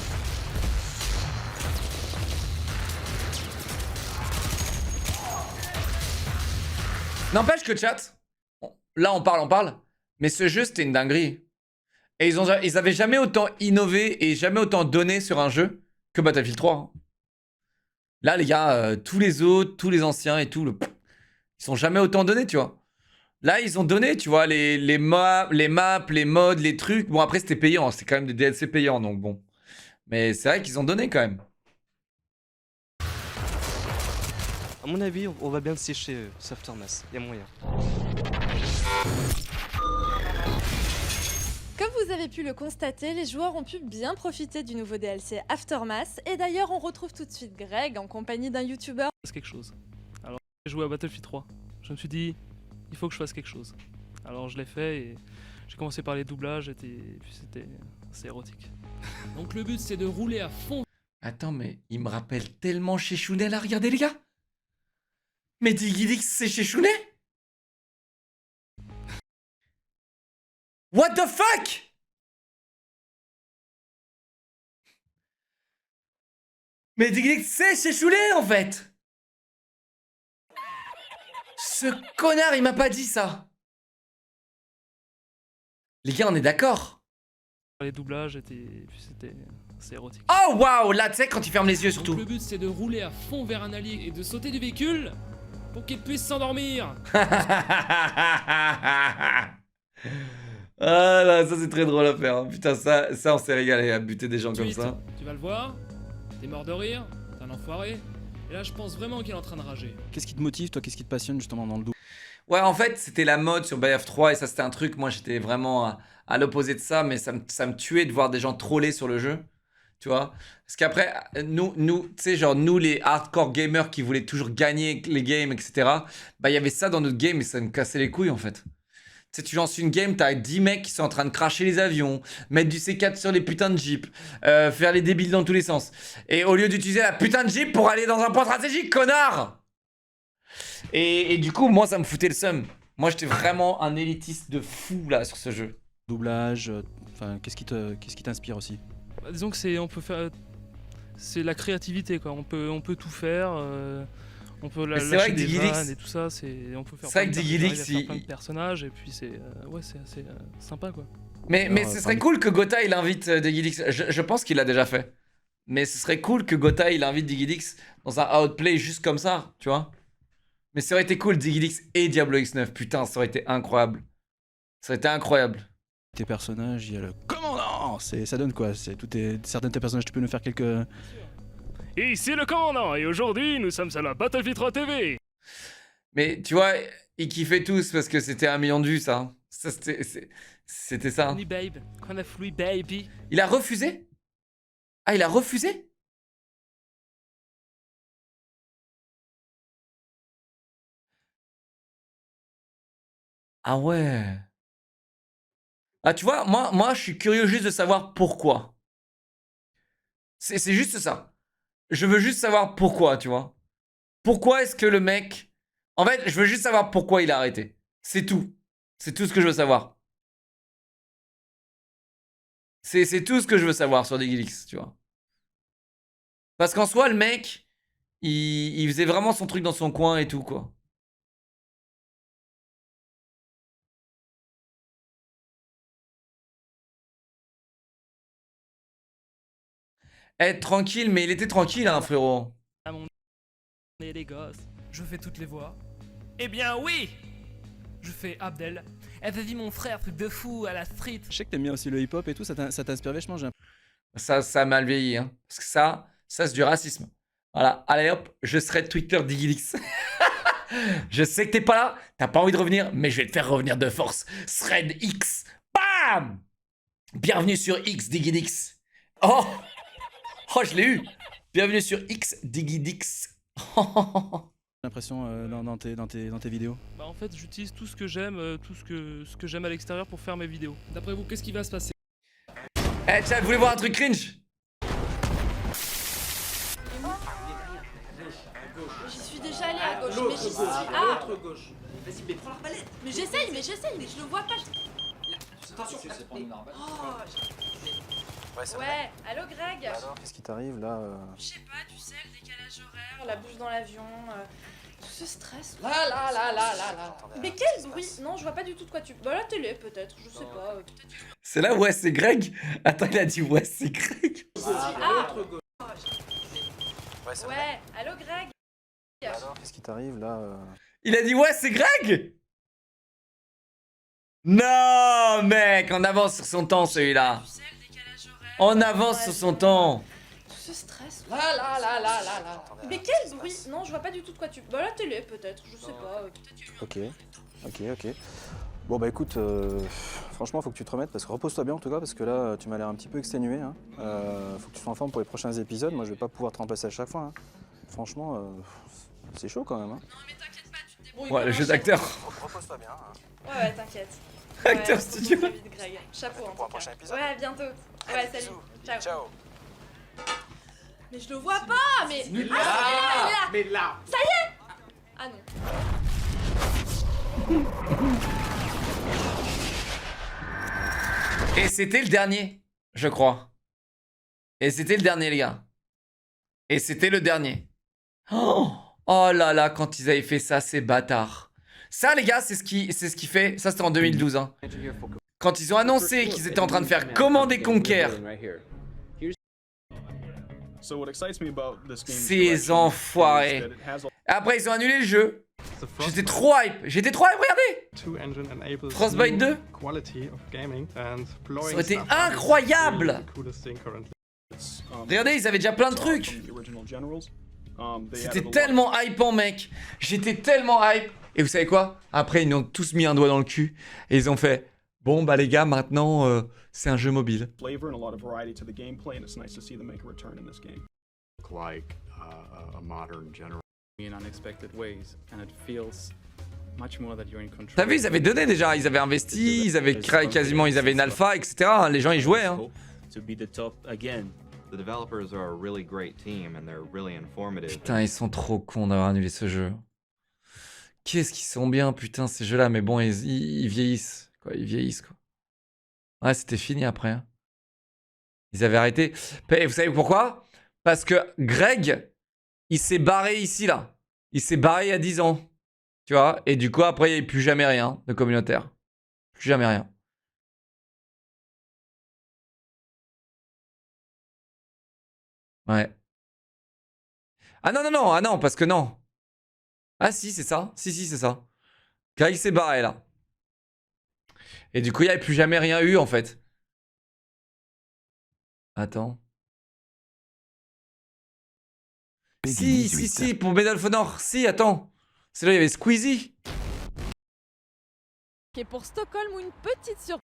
N'empêche que chat, là on parle, mais ce jeu c'était une dinguerie. Et ils avaient jamais autant innové et jamais autant donné sur un jeu que Battlefield 3. Hein. Là les gars, tous les autres, tous les anciens et tout, ils sont jamais autant donnés, tu vois. Là ils ont donné, tu vois, les maps, les mods, les trucs. Bon après c'était payant, c'était quand même des DLC payants, donc bon. Mais c'est vrai qu'ils ont donné quand même. À mon avis, on va bien le sécher, ce Aftermath. Il y a moyen. Comme vous avez pu le constater, les joueurs ont pu bien profiter du nouveau DLC Aftermath. Et d'ailleurs, on retrouve tout de suite Greg en compagnie d'un youtubeur. C'est quelque chose. Alors, j'ai joué à Battlefield 3. Je me suis dit, il faut que je fasse quelque chose. Alors, je l'ai fait et j'ai commencé par les doublages et puis c'est érotique. Donc, le but, c'est de rouler à fond. Attends, mais il me rappelle tellement chez Chounet là, regardez les gars. Mais Digidix, c'est chez Chounet? What the fuck? Mais Digidix, c'est chez Chounet en fait. Ce connard, il m'a pas dit ça. Les gars, on est d'accord. Les doublages et puis c'est érotique. Oh waouh, là tu sais quand il ferme les yeux surtout. Donc, le but, c'est de rouler à fond vers un allié et de sauter du véhicule pour qu'il puisse s'endormir. Ah là, ça c'est très drôle à faire. Hein. Putain, ça on s'est régalé à buter des gens comme ça. Tu vas le voir, t'es mort de rire, t'es un enfoiré. Et là, je pense vraiment qu'il est en train de rager. Qu'est-ce qui te motive, toi? Qu'est-ce qui te passionne justement dans le double? Ouais, en fait, c'était la mode sur BF 3 et ça c'était un truc. Moi, j'étais vraiment à l'opposé de ça, mais ça me tuait de voir des gens troller sur le jeu. Tu vois? Parce qu'après, nous tu sais, genre, nous les hardcore gamers qui voulaient toujours gagner les games, etc. Bah, il y avait ça dans notre game et ça me cassait les couilles en fait. Tu sais, tu lances une game, t'as 10 mecs qui sont en train de cracher les avions, mettre du C4 sur les putains de jeeps, faire les débiles dans tous les sens. Et au lieu d'utiliser la putain de jeep pour aller dans un point stratégique, connard! Et du coup, moi, ça me foutait le seum. Moi, j'étais vraiment un élitiste de fou, là, sur ce jeu. Doublage, enfin, qu'est-ce qui t'inspire aussi? Bah, disons que c'est la créativité, quoi. On peut tout faire. On peut lâcher des vannes et tout ça, on peut faire plein de personnages et puis c'est assez sympa quoi. Mais ce serait cool que Gotha il invite Digidix. Je pense qu'il l'a déjà fait. Mais ce serait cool que Gotha il invite Digidix dans un outplay juste comme ça, tu vois. Mais ça aurait été cool Digidix et Diablo X9, putain, ça aurait été incroyable. Ça aurait été incroyable. Tes personnages, il y a le commandant, ça donne quoi? Certains de tes personnages, tu peux nous faire quelques... Et ici le commandant, et aujourd'hui nous sommes à la Battlefield 3 TV. Mais tu vois, ils kiffaient tous parce que c'était 1 million de vues ça. C'était ça. Babe. Kind of free baby. Il a refusé? Ah, il a refusé? Ah ouais. Ah tu vois, moi je suis curieux juste de savoir pourquoi. C'est juste ça. Je veux juste savoir pourquoi, tu vois. Pourquoi est-ce que le mec... En fait, je veux juste savoir pourquoi il a arrêté. C'est tout. C'est tout ce que je veux savoir. C'est tout ce que je veux savoir sur Digidix, tu vois. Parce qu'en soi, le mec, il faisait vraiment son truc dans son coin et tout, quoi. Eh, tranquille, mais il était tranquille, hein, frérot. À mon et les gosses, je fais toutes les voix. Eh bien oui, je fais Abdel. Eh vas-y mon frère, truc de fou à la street. Je sais que t'aimes bien aussi le hip-hop et tout, ça t'inspire vachement, j'ai Ça a mal vieilli, hein. Parce que ça c'est du racisme. Voilà, allez hop, je serai Twitter Digidix. Je sais que t'es pas là, t'as pas envie de revenir, mais je vais te faire revenir de force. Thread X, bam! Bienvenue sur X Digidix. Oh! Oh, je l'ai eu! Bienvenue sur X Digidix. J'ai l'impression dans tes vidéos. Bah en fait, j'utilise tout ce que j'aime, ce que j'aime à l'extérieur pour faire mes vidéos. D'après vous, qu'est-ce qui va se passer? Eh, chat, vous voulez voir un truc cringe? J'y suis déjà allé à gauche, mais j'y suis... Ah! Vas-y, mais prends l'arbalète. Mais j'essaye, mais je le vois pas. Attention, c'est prendre une arbalète. Ouais, allô Greg? Qu'est-ce qui t'arrive là Je sais pas, tu sais, le décalage décalage horaire, la bouffe dans l'avion, tout ce stress. Là. Mais quel bruit? Non, je vois pas du tout de quoi tu... Bah la télé peut-être, je sais pas. C'est là, ouais, c'est Greg. Attends, il a dit ouais, c'est Greg. Ah ouais, allô Greg? Alors, qu'est-ce qui t'arrive là Il a dit ouais, c'est Greg. Non, mec, on avance sur son temps, celui-là. On avance sur son temps. Tout ce stress. Là. Mais quel bruit? Non, je vois pas du tout de quoi tu... Bah la télé peut-être, je sais pas. Ok. Bon bah écoute, franchement faut que tu te remettes parce que repose-toi bien en tout cas parce que là tu m'as l'air un petit peu exténué. Hein. Faut que tu sois en forme pour les prochains épisodes. Moi je vais pas pouvoir te remplacer à chaque fois. Hein. Franchement, c'est chaud quand même. Hein. Non mais t'inquiète pas, tu te débrouilles. Ouais, le jeu d'acteur. Repose-toi bien. Hein. Ouais, t'inquiète. Acteur studio. Vite, Greg. Chapeau. Pour un prochain épisode. Ouais, à bientôt. Ouais, salut. Ciao. Mais je le vois pas, mais... il est là. Mais là. Ça y est. Ah non. Et c'était le dernier, je crois. Et c'était le dernier, les gars. Et c'était le dernier. Oh là là, quand ils avaient fait ça, ces bâtards. Ça, les gars, c'est ce qui fait... Ça, c'était en 2012. Hein. Quand ils ont annoncé qu'ils étaient en train de faire Command & Conquer. Ces enfoirés. Après, ils ont annulé le jeu. J'étais trop hype, regardez. Frostbite 2. Ça aurait été incroyable. Regardez, ils avaient déjà plein de trucs. C'était tellement hypant, mec. J'étais tellement hype. Et vous savez quoi? Après, ils nous ont tous mis un doigt dans le cul. Et ils ont fait, bon, bah les gars, maintenant, c'est un jeu mobile. T'as vu, ils avaient donné déjà, ils avaient investi, ils avaient créé quasiment, ils avaient une alpha, etc. Les gens, ils jouaient. Hein. Putain, ils sont trop cons d'avoir annulé ce jeu. Qu'est-ce qu'ils sont bien, putain, ces jeux-là. Mais bon, ils vieillissent. Quoi, ils vieillissent, quoi. Ouais, c'était fini après. Hein. Ils avaient arrêté. Et vous savez pourquoi? Parce que Greg, il s'est barré ici, là. Il s'est barré il y a 10 ans. Tu vois? Et du coup, après, il n'y avait plus jamais rien de communautaire. Plus jamais rien. Ouais. Ah non, ah non, parce que non. Ah si, c'est ça. Si, c'est ça. Greg s'est barré, là. Et du coup, il n'y avait plus jamais rien eu, en fait. Attends. Si, pour Medal of Honor. Si, attends. C'est là, il y avait Squeezie. Et pour Stockholm, ou une petite surprise.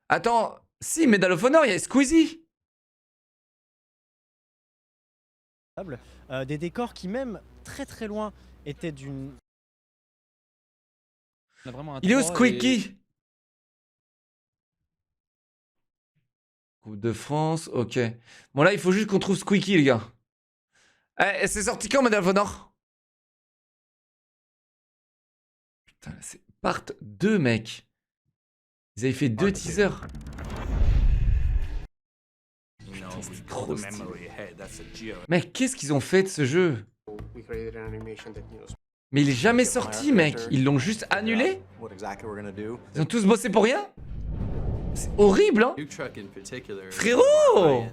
Attends, si, Medal of Honor, il y avait Squeezie. Des décors qui, même très très loin, étaient d'une... Il est où Squeaky? Coupe de France, ok. Bon là, il faut juste qu'on trouve Squeaky, les gars. Eh, c'est sorti quand, Medal of Honor? Putain, c'est part 2, mec. Ils avaient fait 2 teasers. Putain, c'était trop stylé. Mec, qu'est-ce qu'ils ont fait de ce jeu? Mais il est jamais sorti, mec. Ils l'ont juste annulé. Ils ont tous bossé pour rien. C'est horrible, hein. Frérot.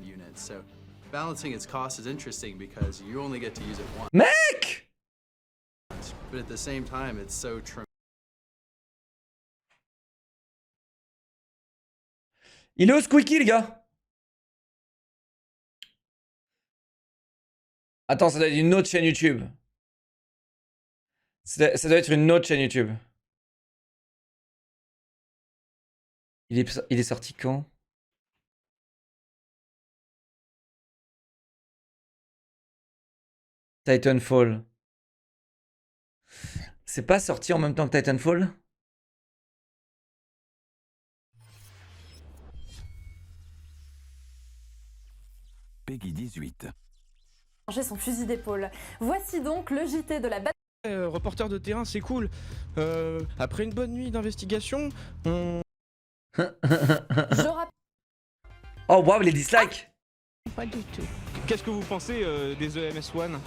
Mec. Il est où Squeaky, les gars? Attends, ça doit être une autre chaîne YouTube. Ça doit être une autre chaîne YouTube. Il est sorti quand? Titanfall. C'est pas sorti en même temps que Titanfall? Peggy 18. Son fusil d'épaule. Voici donc le JT de la bataille. Reporter de terrain, c'est cool. Après une bonne nuit d'investigation, on... Je rappelle. Oh waouh, les dislikes. Pas du tout. qu'est-ce que vous pensez des EMS1?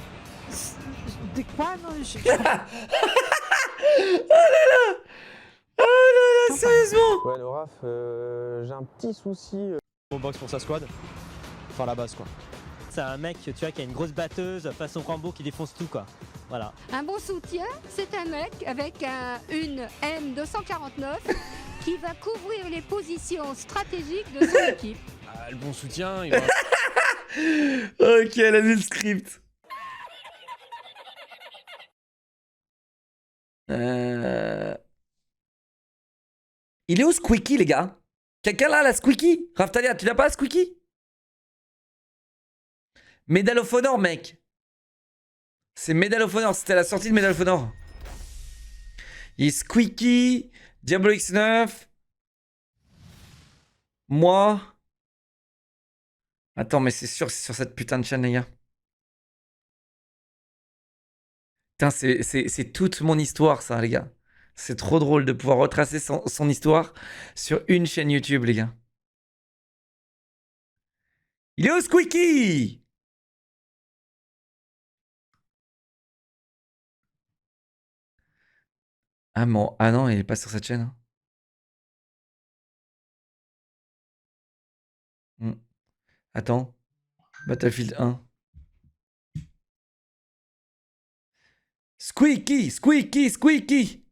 Des quoi? Non, Oh là là! Oh là là, sérieusement! Ouais, le Raf, j'ai un petit souci. Au box pour sa squad. Enfin, la base, quoi. C'est un mec, tu vois, qui a une grosse batteuse façon Rambo qui défonce tout, quoi. Voilà. Un bon soutien, c'est un mec avec une M249 qui va couvrir les positions stratégiques de son équipe. Ah, le bon soutien, il va... Ok, elle a lu le script. Il est où Squeaky, les gars? Quelqu'un là, la Squeaky? Raftalia, tu l'as pas, Squeaky? Medal of Honor, mec. C'est Medal of Honor, c'était la sortie de Medal of Honor. Il y a Squeaky, Diablo X9. Moi. Attends, mais c'est sûr, c'est sur cette putain de chaîne, les gars. Putain, c'est toute mon histoire, ça, les gars. C'est trop drôle de pouvoir retracer son histoire sur une chaîne YouTube, les gars. Il est où, Squeaky? Ah, ah non, il est pas sur cette chaîne. Hein. Attends. Battlefield 1. Squeaky, Squeaky, Squeaky.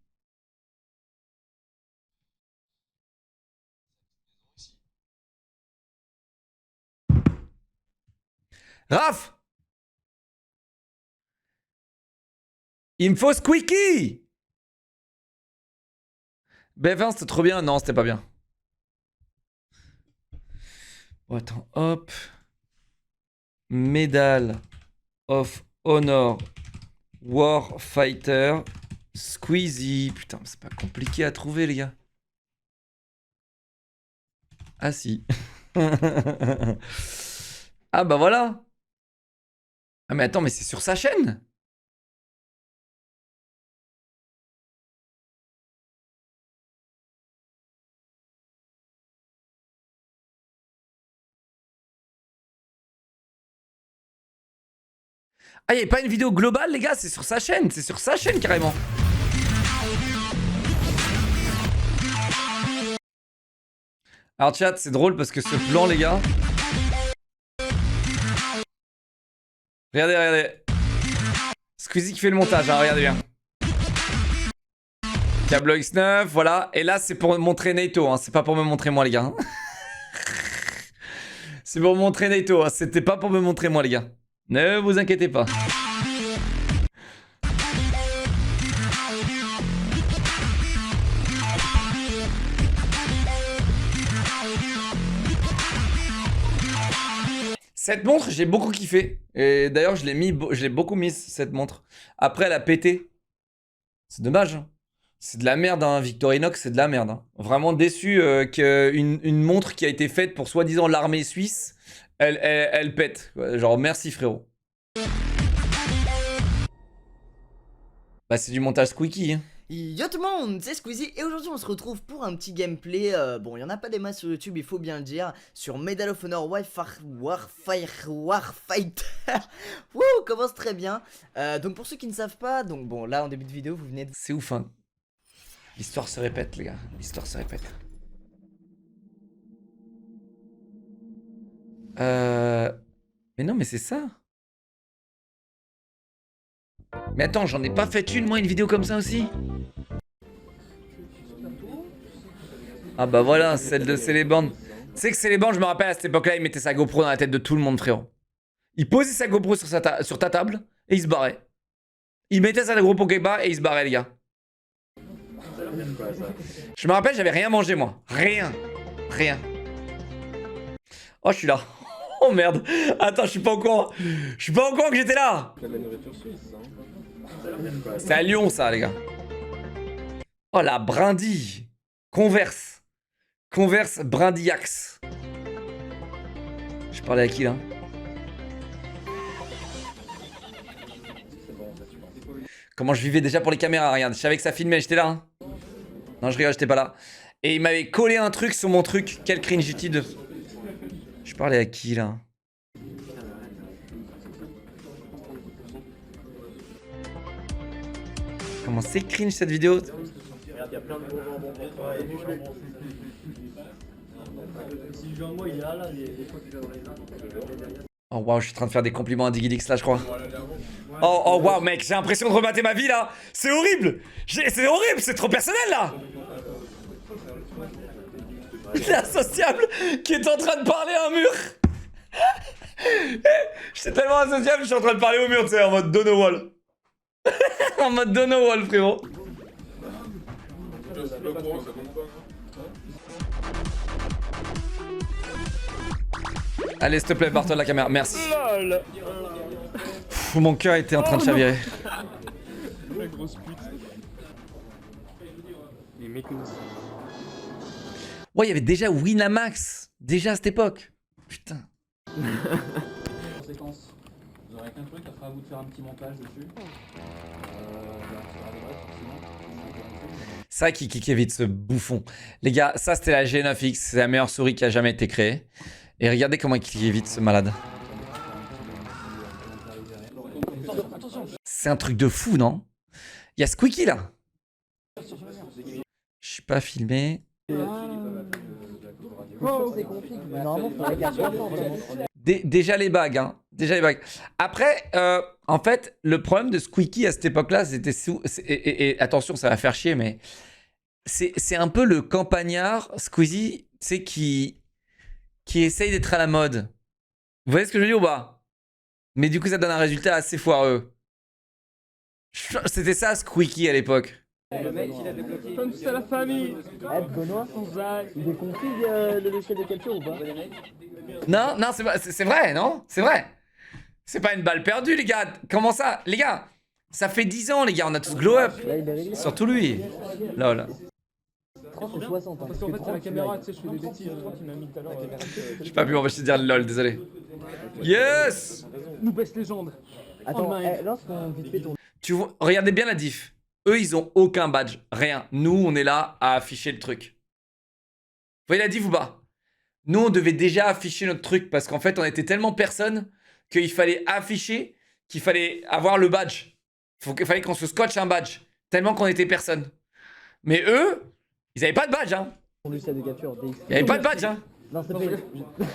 Raph! Il me faut Squeaky! BF1, c'était trop bien. Non, c'était pas bien. Bon, attends, hop. Medal of Honor Warfighter Squeezie. Putain, c'est pas compliqué à trouver, les gars. Ah si. Ah bah voilà. Ah mais attends, mais c'est sur sa chaîne. Ah, il n'y a pas une vidéo globale, les gars, c'est sur sa chaîne. C'est sur sa chaîne, carrément. Alors, chat, c'est drôle parce que ce plan, les gars... Regardez, regardez. Squeezie qui fait le montage, hein, regardez bien. Diablo X9, voilà. Et là, c'est pour montrer Naito, hein. C'est pas pour me montrer moi, les gars. C'est pour montrer Naito, hein. C'était pas pour me montrer moi, les gars. Ne vous inquiétez pas. Cette montre, j'ai beaucoup kiffé. Et d'ailleurs, je l'ai beaucoup mise, cette montre. Après, elle a pété. C'est dommage. Hein. C'est de la merde, hein. Victorinox, c'est de la merde. Hein. Vraiment déçu qu'une montre qui a été faite pour soi-disant l'armée suisse, elle pète. Genre, merci frérot. Bah, c'est du montage squeaky. Hein. Yo tout le monde, c'est Squeezie et aujourd'hui on se retrouve pour un petit gameplay, bon il n'y en a pas des masses sur YouTube, il faut bien le dire, sur Medal of Honor Warfighter. Wouh, commence très bien. Donc pour ceux qui ne savent pas, donc bon là en début de vidéo vous venez de... C'est ouf hein. L'histoire se répète les gars, l'histoire se répète. Mais non mais c'est ça. Mais attends, j'en ai pas fait une, moi, une vidéo comme ça aussi? Ah bah voilà, celle de Céléborn. Tu sais que Céléborn, je me rappelle à cette époque-là, il mettait sa GoPro dans la tête de tout le monde, frérot. Il posait sa GoPro sur ta table et il se barrait. Il mettait sa GoPro quelque part et il se barrait, les gars. Je me rappelle, j'avais rien mangé, moi. Rien. Rien. Oh, je suis là. Oh merde. Attends, je suis pas au courant. Je suis pas au courant que j'étais là. C'est à Lyon, ça, les gars. Oh, la brindille. Converse. Converse Brindillax. Je parlais à qui, là? Comment je vivais déjà pour les caméras, regarde. Je savais que ça filmait, j'étais là. Hein. Non, je rigole, j'étais pas là. Et il m'avait collé un truc sur mon truc. Quel cringe de... Je parlais à qui, là? Comment c'est cringe cette vidéo? Regarde, il y a plein de gros jambons pour toi et du jambon. Si le jambon il est là, des fois tu dois les mains. Oh waouh, je suis en train de faire des compliments à Digidix là, je crois. Oh waouh, mec, j'ai l'impression de remater ma vie là. C'est horrible. C'est horrible, c'est trop personnel là. L'associable qui est en train de parler à un mur. J'étais tellement associable, je suis en train de parler au mur, tu sais, en mode Dono Wall. En mode Dono Wall, frérot. Allez, s'il te plaît, barre-toi de la caméra, merci. Pff, mon cœur était en train de chavirer. La grosse pute. Les mecs. Ouais, il y avait déjà Winamax, déjà à cette époque. Putain. Conséquence. Vous aurez qu'un truc, après à vous de faire un petit montage dessus. C'est vrai qu'il kickait vite ce bouffon. Les gars, ça c'était la G9X, c'est la meilleure souris qui a jamais été créée. Et regardez comment il kickait vite ce malade. C'est un truc de fou, non? Il y a Squeaky là. Je suis pas filmé. Déjà les bagues, hein. Déjà les bagues. Après, en fait, le problème de Squeaky à cette époque-là, c'était et attention, ça va faire chier, mais c'est un peu le campagnard Squeezie, tu sais, qui essaye d'être à la mode. Vous voyez ce que je veux dire ou pas? Mais du coup, ça donne un résultat assez foireux. C'était ça Squeaky à l'époque. Le mec, il a débloqué. Comme c'est la famille. Benoît, il est compris le logiciel de capture ou pas? Non, non, c'est vrai, non? C'est vrai. C'est pas une balle perdue, les gars. Comment ça? Les gars, ça fait 10 ans, les gars, on a tous glow up. Surtout lui. Lol. 30 ou 60. Parce qu'en fait, c'est la caméra, tu sais, je fais des bêtises. Tu m'as mis tout à l'heure. J'ai pas pu m'empêcher de dire lol, désolé. Yes! Nous baisse légende. Attends, lorsqu'on vite fait ton. Tu vois, regardez bien la diff. Eux, ils ont aucun badge, rien. Nous, on est là à afficher le truc. Vous voyez la diff ou pas? Nous, on devait déjà afficher notre truc parce qu'en fait, on était tellement personne qu'il fallait afficher, qu'il fallait avoir le badge. Il fallait qu'on se scotche un badge, tellement qu'on était personne. Mais eux, ils avaient pas de badge, hein. Il n'y avait pas de badge, hein. Non, c'est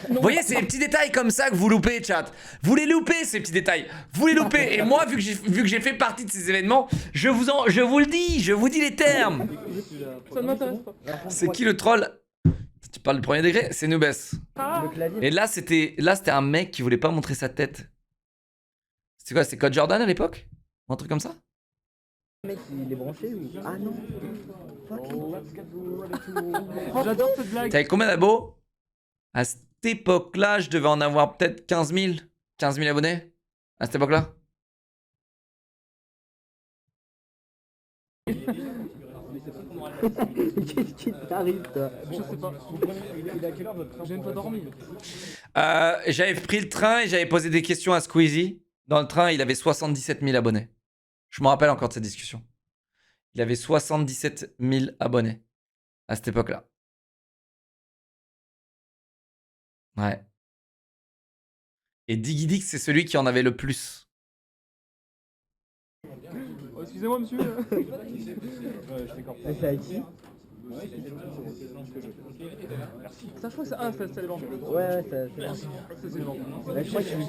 Vous voyez, c'est les petits détails comme ça que vous loupez, chat. Vous les loupez, ces petits détails. Vous les loupez. Et moi, vu que j'ai fait partie de ces événements, je vous le dis, je vous dis les termes. Ça ne m'intéresse pas. C'est qui le troll? Tu parles du premier degré? C'est Noobes. Et là, c'était un mec qui voulait pas montrer sa tête. C'était quoi? C'était Code Jordan à l'époque? Un truc comme ça? Le mec, il est branché ou... Ah non. J'adore cette blague. T'avais combien d'abos? À cette époque-là, je devais en avoir peut-être 15 000. 15 000 abonnés? À cette époque-là? Qu'est-ce qui t'arrive, toi? Je sais pas. Il a quelle heure votre train? J'ai même pas dormi. J'avais pris le train et j'avais posé des questions à Squeezie. Dans le train, il avait 77 000 abonnés. Je me rappelle encore de cette discussion. Il avait 77 000 abonnés à cette époque-là. Ouais. Et Digidix, c'est celui qui en avait le plus. Oh, excusez-moi, monsieur. C'est à qui? Ça, je crois que c'est... Ah, c'est les banques. Ouais, c'est les banques.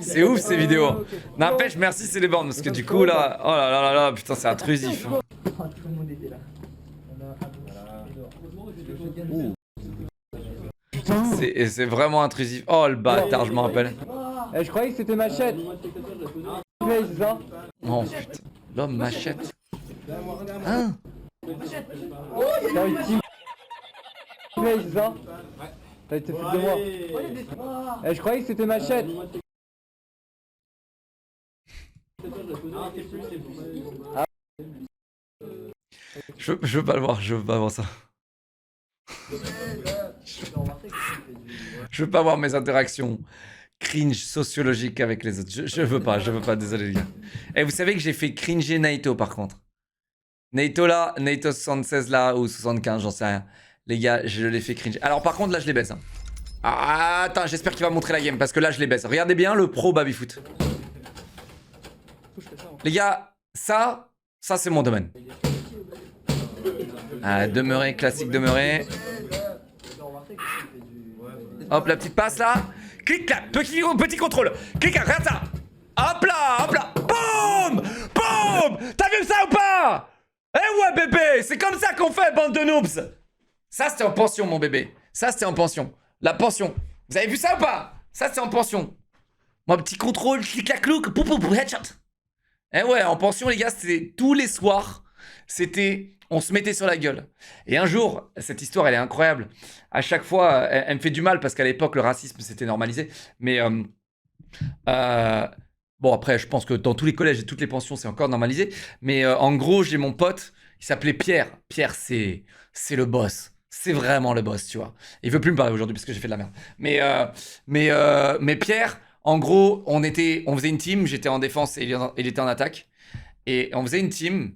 C'est ouf ces vidéos. N'empêche, merci c'est les bandes parce que du coup là, oh là là là là, putain c'est intrusif. C'est vraiment intrusif. Oh le bâtard, je m'en rappelle. Je croyais que c'était Machette. Oh putain, l'homme Machette. Hein? T'as été foutu de moi. Je croyais que c'était Machette. Je veux pas le voir, je veux pas voir ça. Je veux pas voir mes interactions cringe sociologiques avec les autres. Je veux pas, désolé les gars. Et vous savez que j'ai fait cringer Naito par contre. Naito là, Naito 76 là, ou 75, j'en sais rien. Les gars, je l'ai fait cringe. Alors par contre là je les baisse. Hein. Ah, attends, j'espère qu'il va montrer la game parce que là je les baisse. Regardez bien le pro babyfoot. Les gars, ça c'est mon domaine. Ah, demeurer, classique demeurer. Hop, la petite passe là. Clic là, petit contrôle. Clic là, regarde ça. Hop là, hop là. Boum, boum. T'as vu ça ou pas? Eh ouais bébé, c'est comme ça qu'on fait, bande de noobs. Ça c'était en pension mon bébé. Ça c'était en pension. La pension. Vous avez vu ça ou pas? Ça c'était en pension. Moi petit contrôle, clic clac clouc, pou pou pou, headshot. Eh ouais, en pension les gars, c'était tous les soirs. C'était... On se mettait sur la gueule. Et un jour, cette histoire, elle est incroyable. À chaque fois, elle me fait du mal parce qu'à l'époque, le racisme, c'était normalisé. Mais bon, après, je pense que dans tous les collèges et toutes les pensions, c'est encore normalisé. Mais en gros, j'ai mon pote, il s'appelait Pierre. Pierre, c'est le boss. C'est vraiment le boss, tu vois. Il veut plus me parler aujourd'hui parce que j'ai fait de la merde. Mais Pierre, en gros, on faisait une team. J'étais en défense et il était en attaque. Et on faisait une team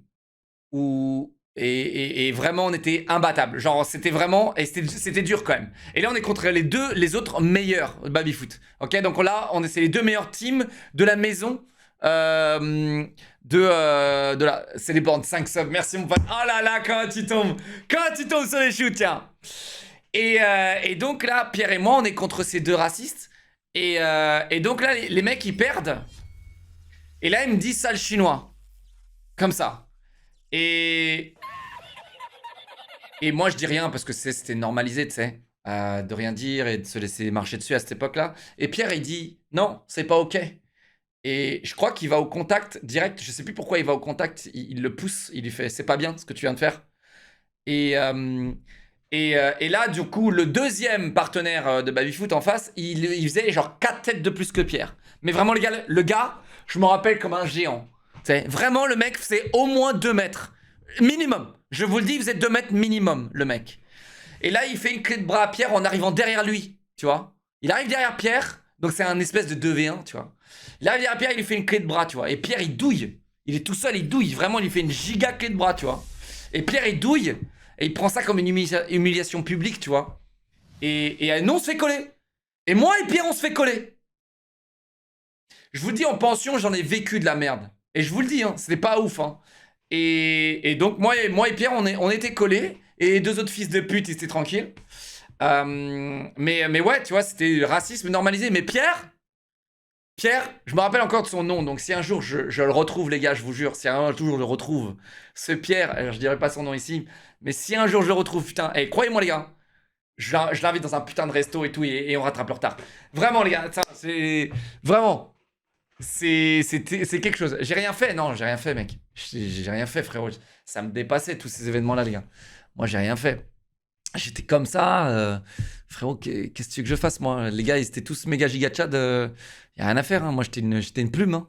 où... Et vraiment on était imbattable, genre c'était vraiment, et c'était dur quand même. Et là on est contre les autres meilleurs baby-foot. Ok, donc là c'est les deux meilleurs teams de la maison c'est les bornes 5 subs. Merci mon pote. Oh là là, quand tu tombes sur les shoots, tiens. Et donc là Pierre et moi on est contre ces deux racistes. Et donc là les mecs ils perdent. Et là ils me disent sale chinois. Comme ça. Et moi je dis rien parce que c'était normalisé, tu sais, de rien dire et de se laisser marcher dessus à cette époque-là. Et Pierre il dit non, c'est pas ok. Et je crois qu'il va au contact direct, je sais plus pourquoi il va au contact, il le pousse, il lui fait c'est pas bien ce que tu viens de faire. Et là du coup le deuxième partenaire de Babyfoot en face, il faisait genre 4 têtes de plus que Pierre. Mais vraiment le gars, je me rappelle comme un géant. T'sais, vraiment le mec c'est au moins 2 mètres. Minimum. Je vous le dis, vous êtes 2 mètres minimum, le mec. Et là, il fait une clé de bras à Pierre en arrivant derrière lui, tu vois. Il arrive derrière Pierre, donc c'est un espèce de 2v1, tu vois. Il arrive derrière Pierre, il lui fait une clé de bras, tu vois. Et Pierre, il douille. Il est tout seul, il douille. Vraiment, il lui fait une giga clé de bras, tu vois. Et Pierre, il douille. Et il prend ça comme une humiliation publique, tu vois. Et nous, on se fait coller. Et moi et Pierre, on se fait coller. Je vous le dis, en pension, j'en ai vécu de la merde. Et je vous le dis, hein, c'était pas ouf, hein. Et donc moi et Pierre on était collés. Et les 2 autres fils de pute ils étaient tranquilles. Mais ouais tu vois c'était racisme normalisé. Mais Pierre je me rappelle encore de son nom. Donc si un jour je le retrouve les gars, je vous jure. Si un jour je le retrouve, ce Pierre, alors je dirais pas son nom ici, mais si un jour je le retrouve, putain, croyez-moi les gars, je l'invite dans un putain de resto et tout. Et on rattrape le retard. Vraiment les gars, c'est vraiment... C'est quelque chose. J'ai rien fait, non, j'ai rien fait, mec. J'ai rien fait, frérot. Ça me dépassait, tous ces événements-là, les gars. Moi, j'ai rien fait. J'étais comme ça. Frérot, qu'est-ce que tu veux que je fasse, moi? Les gars, ils étaient tous méga giga tchad. Y a rien à faire, hein. Moi, j'étais une plume. Hein.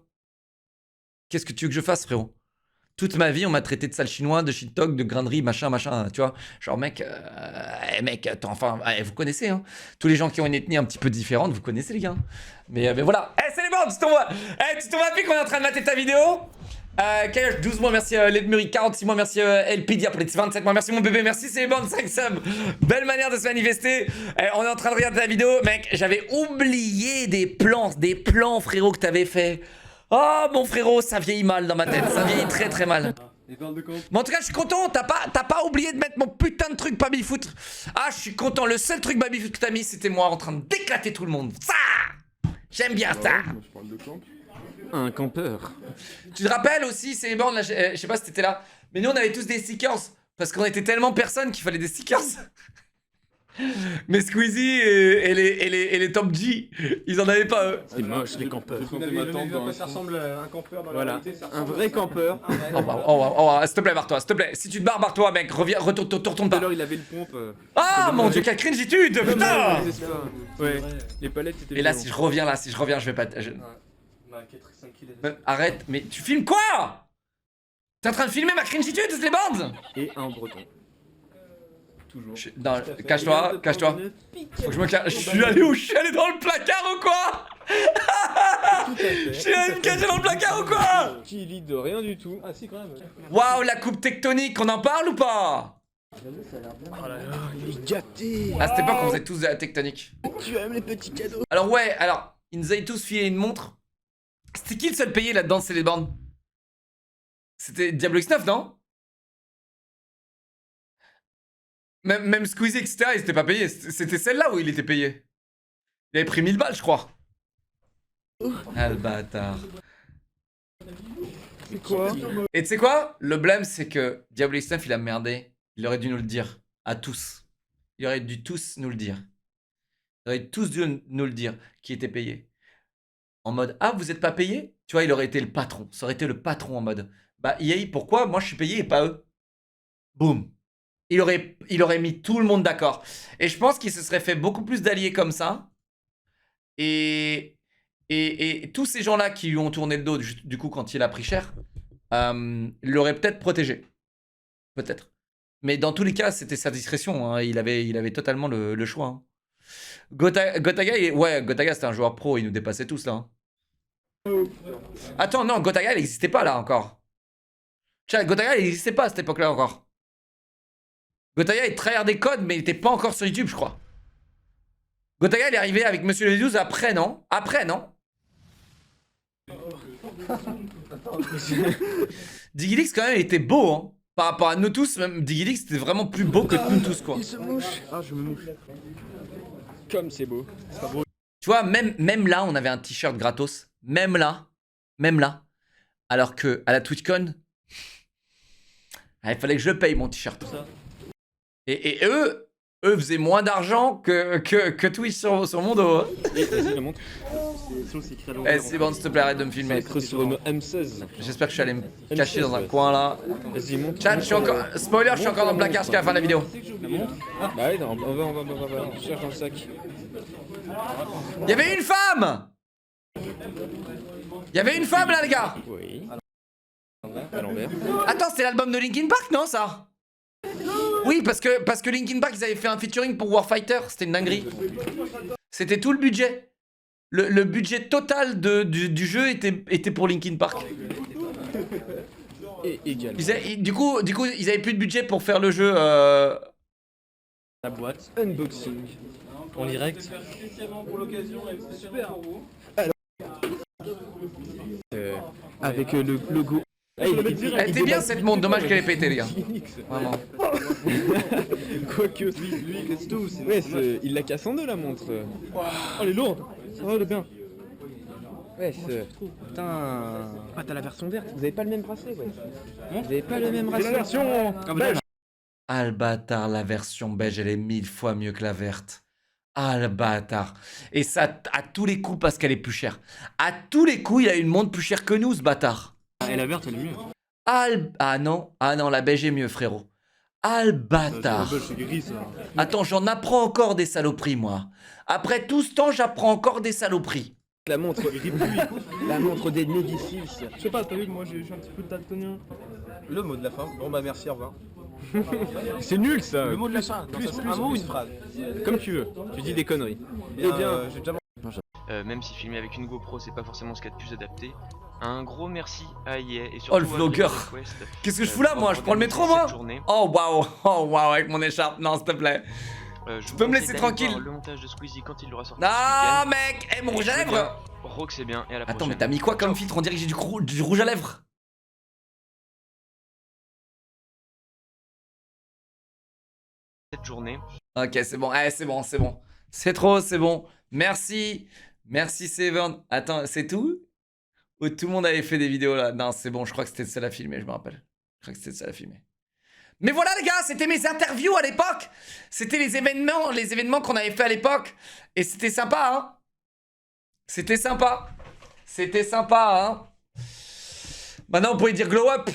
Qu'est-ce que tu veux que je fasse, frérot? Toute ma vie, on m'a traité de sale chinois, de shit-talk, de grainerie, machin, tu vois. Genre, mec, enfin, vous connaissez, hein. Tous les gens qui ont une ethnie un petit peu différente, vous connaissez, les gars. Mais voilà. C'est les bandes, tu t'envoies plus qu'on est en train de mater ta vidéo. Kayosh, 12 mois, merci Ledmuri, 46 mois, merci LPD, pour les 27 mois, merci mon bébé, merci c'est les bandes, 5 subs. Belle manière de se manifester. On est en train de regarder ta vidéo, mec, j'avais oublié des plans, frérot, que t'avais fait. Oh mon frérot, ça vieillit mal dans ma tête, ça vieillit très très mal. Mais en tout cas, je suis content, t'as pas oublié de mettre mon putain de truc babyfoot. Ah, je suis content, le seul truc babyfoot que t'as mis, c'était moi en train d'éclater tout le monde. Ça, j'aime bien ça. Un campeur. Tu te rappelles aussi, c'est les bornes, là, je sais pas si t'étais là, mais nous on avait tous des stickers, parce qu'on était tellement personnes qu'il fallait des stickers. Mais Squeezie et les Top G, ils en avaient pas eux. C'est moche les campeurs. Ça ressemble à un campeur dans la réalité. Un vrai campeur. S'il te plaît, barre-toi, s'il te plaît. Si tu te barres, barre-toi, mec. Retourne pas. Alors il avait le pompe. Ah mon dieu, quelle cringitude, putain. Ouais, les palettes étaient. Et là, si je reviens, je vais pas. Arrête, mais tu filmes quoi? T'es en train de filmer ma cringitude, c'est les bandes? Et un breton. Non, cache-toi. Faut que je me cache. Je suis allé où? Je suis allé dans le placard ou quoi? Je suis allé me cacher dans le placard ou quoi? Qui lit de rien du tout. Ah si quand même. Waouh, la coupe tectonique, on en parle ou pas? Oh là là, il est gâté. À cette époque, on faisait tous de la tectonique. Tu aimes les petits cadeaux. Alors ouais, ils nous avaient tous filé une montre. C'était qui le seul payé là-dedans, c'est les bandes? C'était Diablo X9, non? Même Squeezie, etc., ils étaient pas payés. C'était celle-là où il était payé. Il avait pris 1000 balles, je crois. Ah, le bâtard. C'est quoi? Et tu sais quoi? Le blême, c'est que Diablo X9, il a merdé. Il aurait dû nous le dire. À tous. Il aurait dû tous nous le dire. Il aurait tous dû nous le dire qui était payé. En mode, ah, vous êtes pas payé? Tu vois, il aurait été le patron. Ça aurait été le patron en mode, bah, EA, pourquoi moi je suis payé et pas eux? Boum. Il aurait mis tout le monde d'accord. Et je pense qu'il se serait fait beaucoup plus d'alliés comme ça. Et tous ces gens-là qui lui ont tourné le dos, du coup, quand il a pris cher, l'auraient peut-être protégé. Peut-être. Mais dans tous les cas, c'était sa discrétion. Hein. Il avait totalement le choix. Hein. Gotaga, Gotaga, c'était un joueur pro. Il nous dépassait tous, là. Hein. Attends, non, Gotaga, il n'existait pas, là, encore. Gotaga, il n'existait pas à cette époque-là, encore. Gotaga, il tryhard des codes, mais il n'était pas encore sur YouTube, je crois. Gotaga, il est arrivé avec Monsieur le 12 après, non? Après, non? Digilix, quand même, il était beau, hein. Par rapport à nous tous, même Digilix, c'était vraiment plus beau que nous tous, quoi. Il se mouche. Ah, je me mouche. Comme c'est beau. C'est pas beau. Tu vois, même là, on avait un t-shirt gratos. Même là. Alors que à la TwitchCon, il fallait que je le paye, mon t-shirt. Et eux faisaient moins d'argent que Twitch sur mon dos. Hein. C'est bon, s'il te plaît, arrête de me filmer. J'espère que je suis allé me cacher dans un coin là. Chat, je suis encore. Spoiler, je suis encore dans le placard jusqu'à la fin de la vidéo. Bah ouais, on va. Je cherche dans le sac. Il y avait une femme! Il y avait une femme là, les gars! Oui. À l'envers. Attends, c'était l'album de Linkin Park, non, ça? Oui, parce que Linkin Park, ils avaient fait un featuring pour Warfighter. C'était une dinguerie. C'était tout le budget. Le budget total du jeu était pour Linkin Park. Et égal. Du coup, ils avaient plus de budget pour faire le jeu. La boîte. Unboxing. En direct. Alors, avec le logo. Elle était bien cette montre, dommage qu'elle ait pété, les gars. Vraiment. Quoique, lui il casse tout. Ouais, il la casse en deux la montre. Oh, elle est lourde. Ça va, elle est bien. Ouais, putain. Ah, t'as la version verte. Vous avez pas le même bracelet, ouais. Vous avez pas le même bracelet. La version beige. Ah, le bâtard, la version beige, elle est 1000 fois mieux que la verte. Ah, le bâtard. Et ça, à tous les coups, parce qu'elle est plus chère. À tous les coups, il a une montre plus chère que nous, ce bâtard. Et la verte, elle est mieux. Ah non, la beige est mieux, frérot. Ah, le bâtard. Attends, j'en apprends encore des saloperies, moi. Après tout ce temps, j'apprends encore des saloperies. La montre la montre des Médicis. Je sais pas, t'as vu que moi je suis un petit peu daltonien. Le mot de la fin. Bon bah merci, au revoir. C'est nul ça. Le mot de la fin. Plus un mot ou une phrase. Comme tu veux. Tu dis des conneries. Eh bien, j'ai déjà... Même si filmer avec une GoPro c'est pas forcément ce qu'il y a de plus adapté, un gros merci à EA et surtout oh le vlogueur. Qu'est-ce que je fous là moi? Je prends le métro moi? Oh waouh, avec mon écharpe, non s'il te plaît. Tu peux me laisser tranquille? Le montage de Squeezie quand il l'aura sorti. Non mec, mon rouge à lèvres. Rock c'est bien et à la prochaine. Attends mais t'as mis quoi comme filtre? On dirait que j'ai du rouge à lèvres. Cette journée. Ok c'est bon, c'est bon. C'est trop, c'est bon. Merci Seven. Attends, c'est tout? Ou tout le monde avait fait des vidéos là? Non, c'est bon, je crois que c'était ça à filmer, je me rappelle. Je crois que c'était ça à filmer. Mais voilà les gars, c'était mes interviews à l'époque. C'était les événements qu'on avait fait à l'époque. Et c'était sympa, hein? C'était sympa, hein? Maintenant, vous pouvez dire glow up.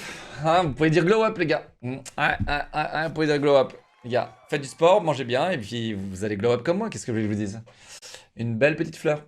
Hein, vous pouvez dire glow up, les gars. Ouais, vous pouvez dire glow up. Les gars, faites du sport, mangez bien, et puis vous allez glow up comme moi. Qu'est-ce que je voulais que je vous dise? Une belle petite fleur.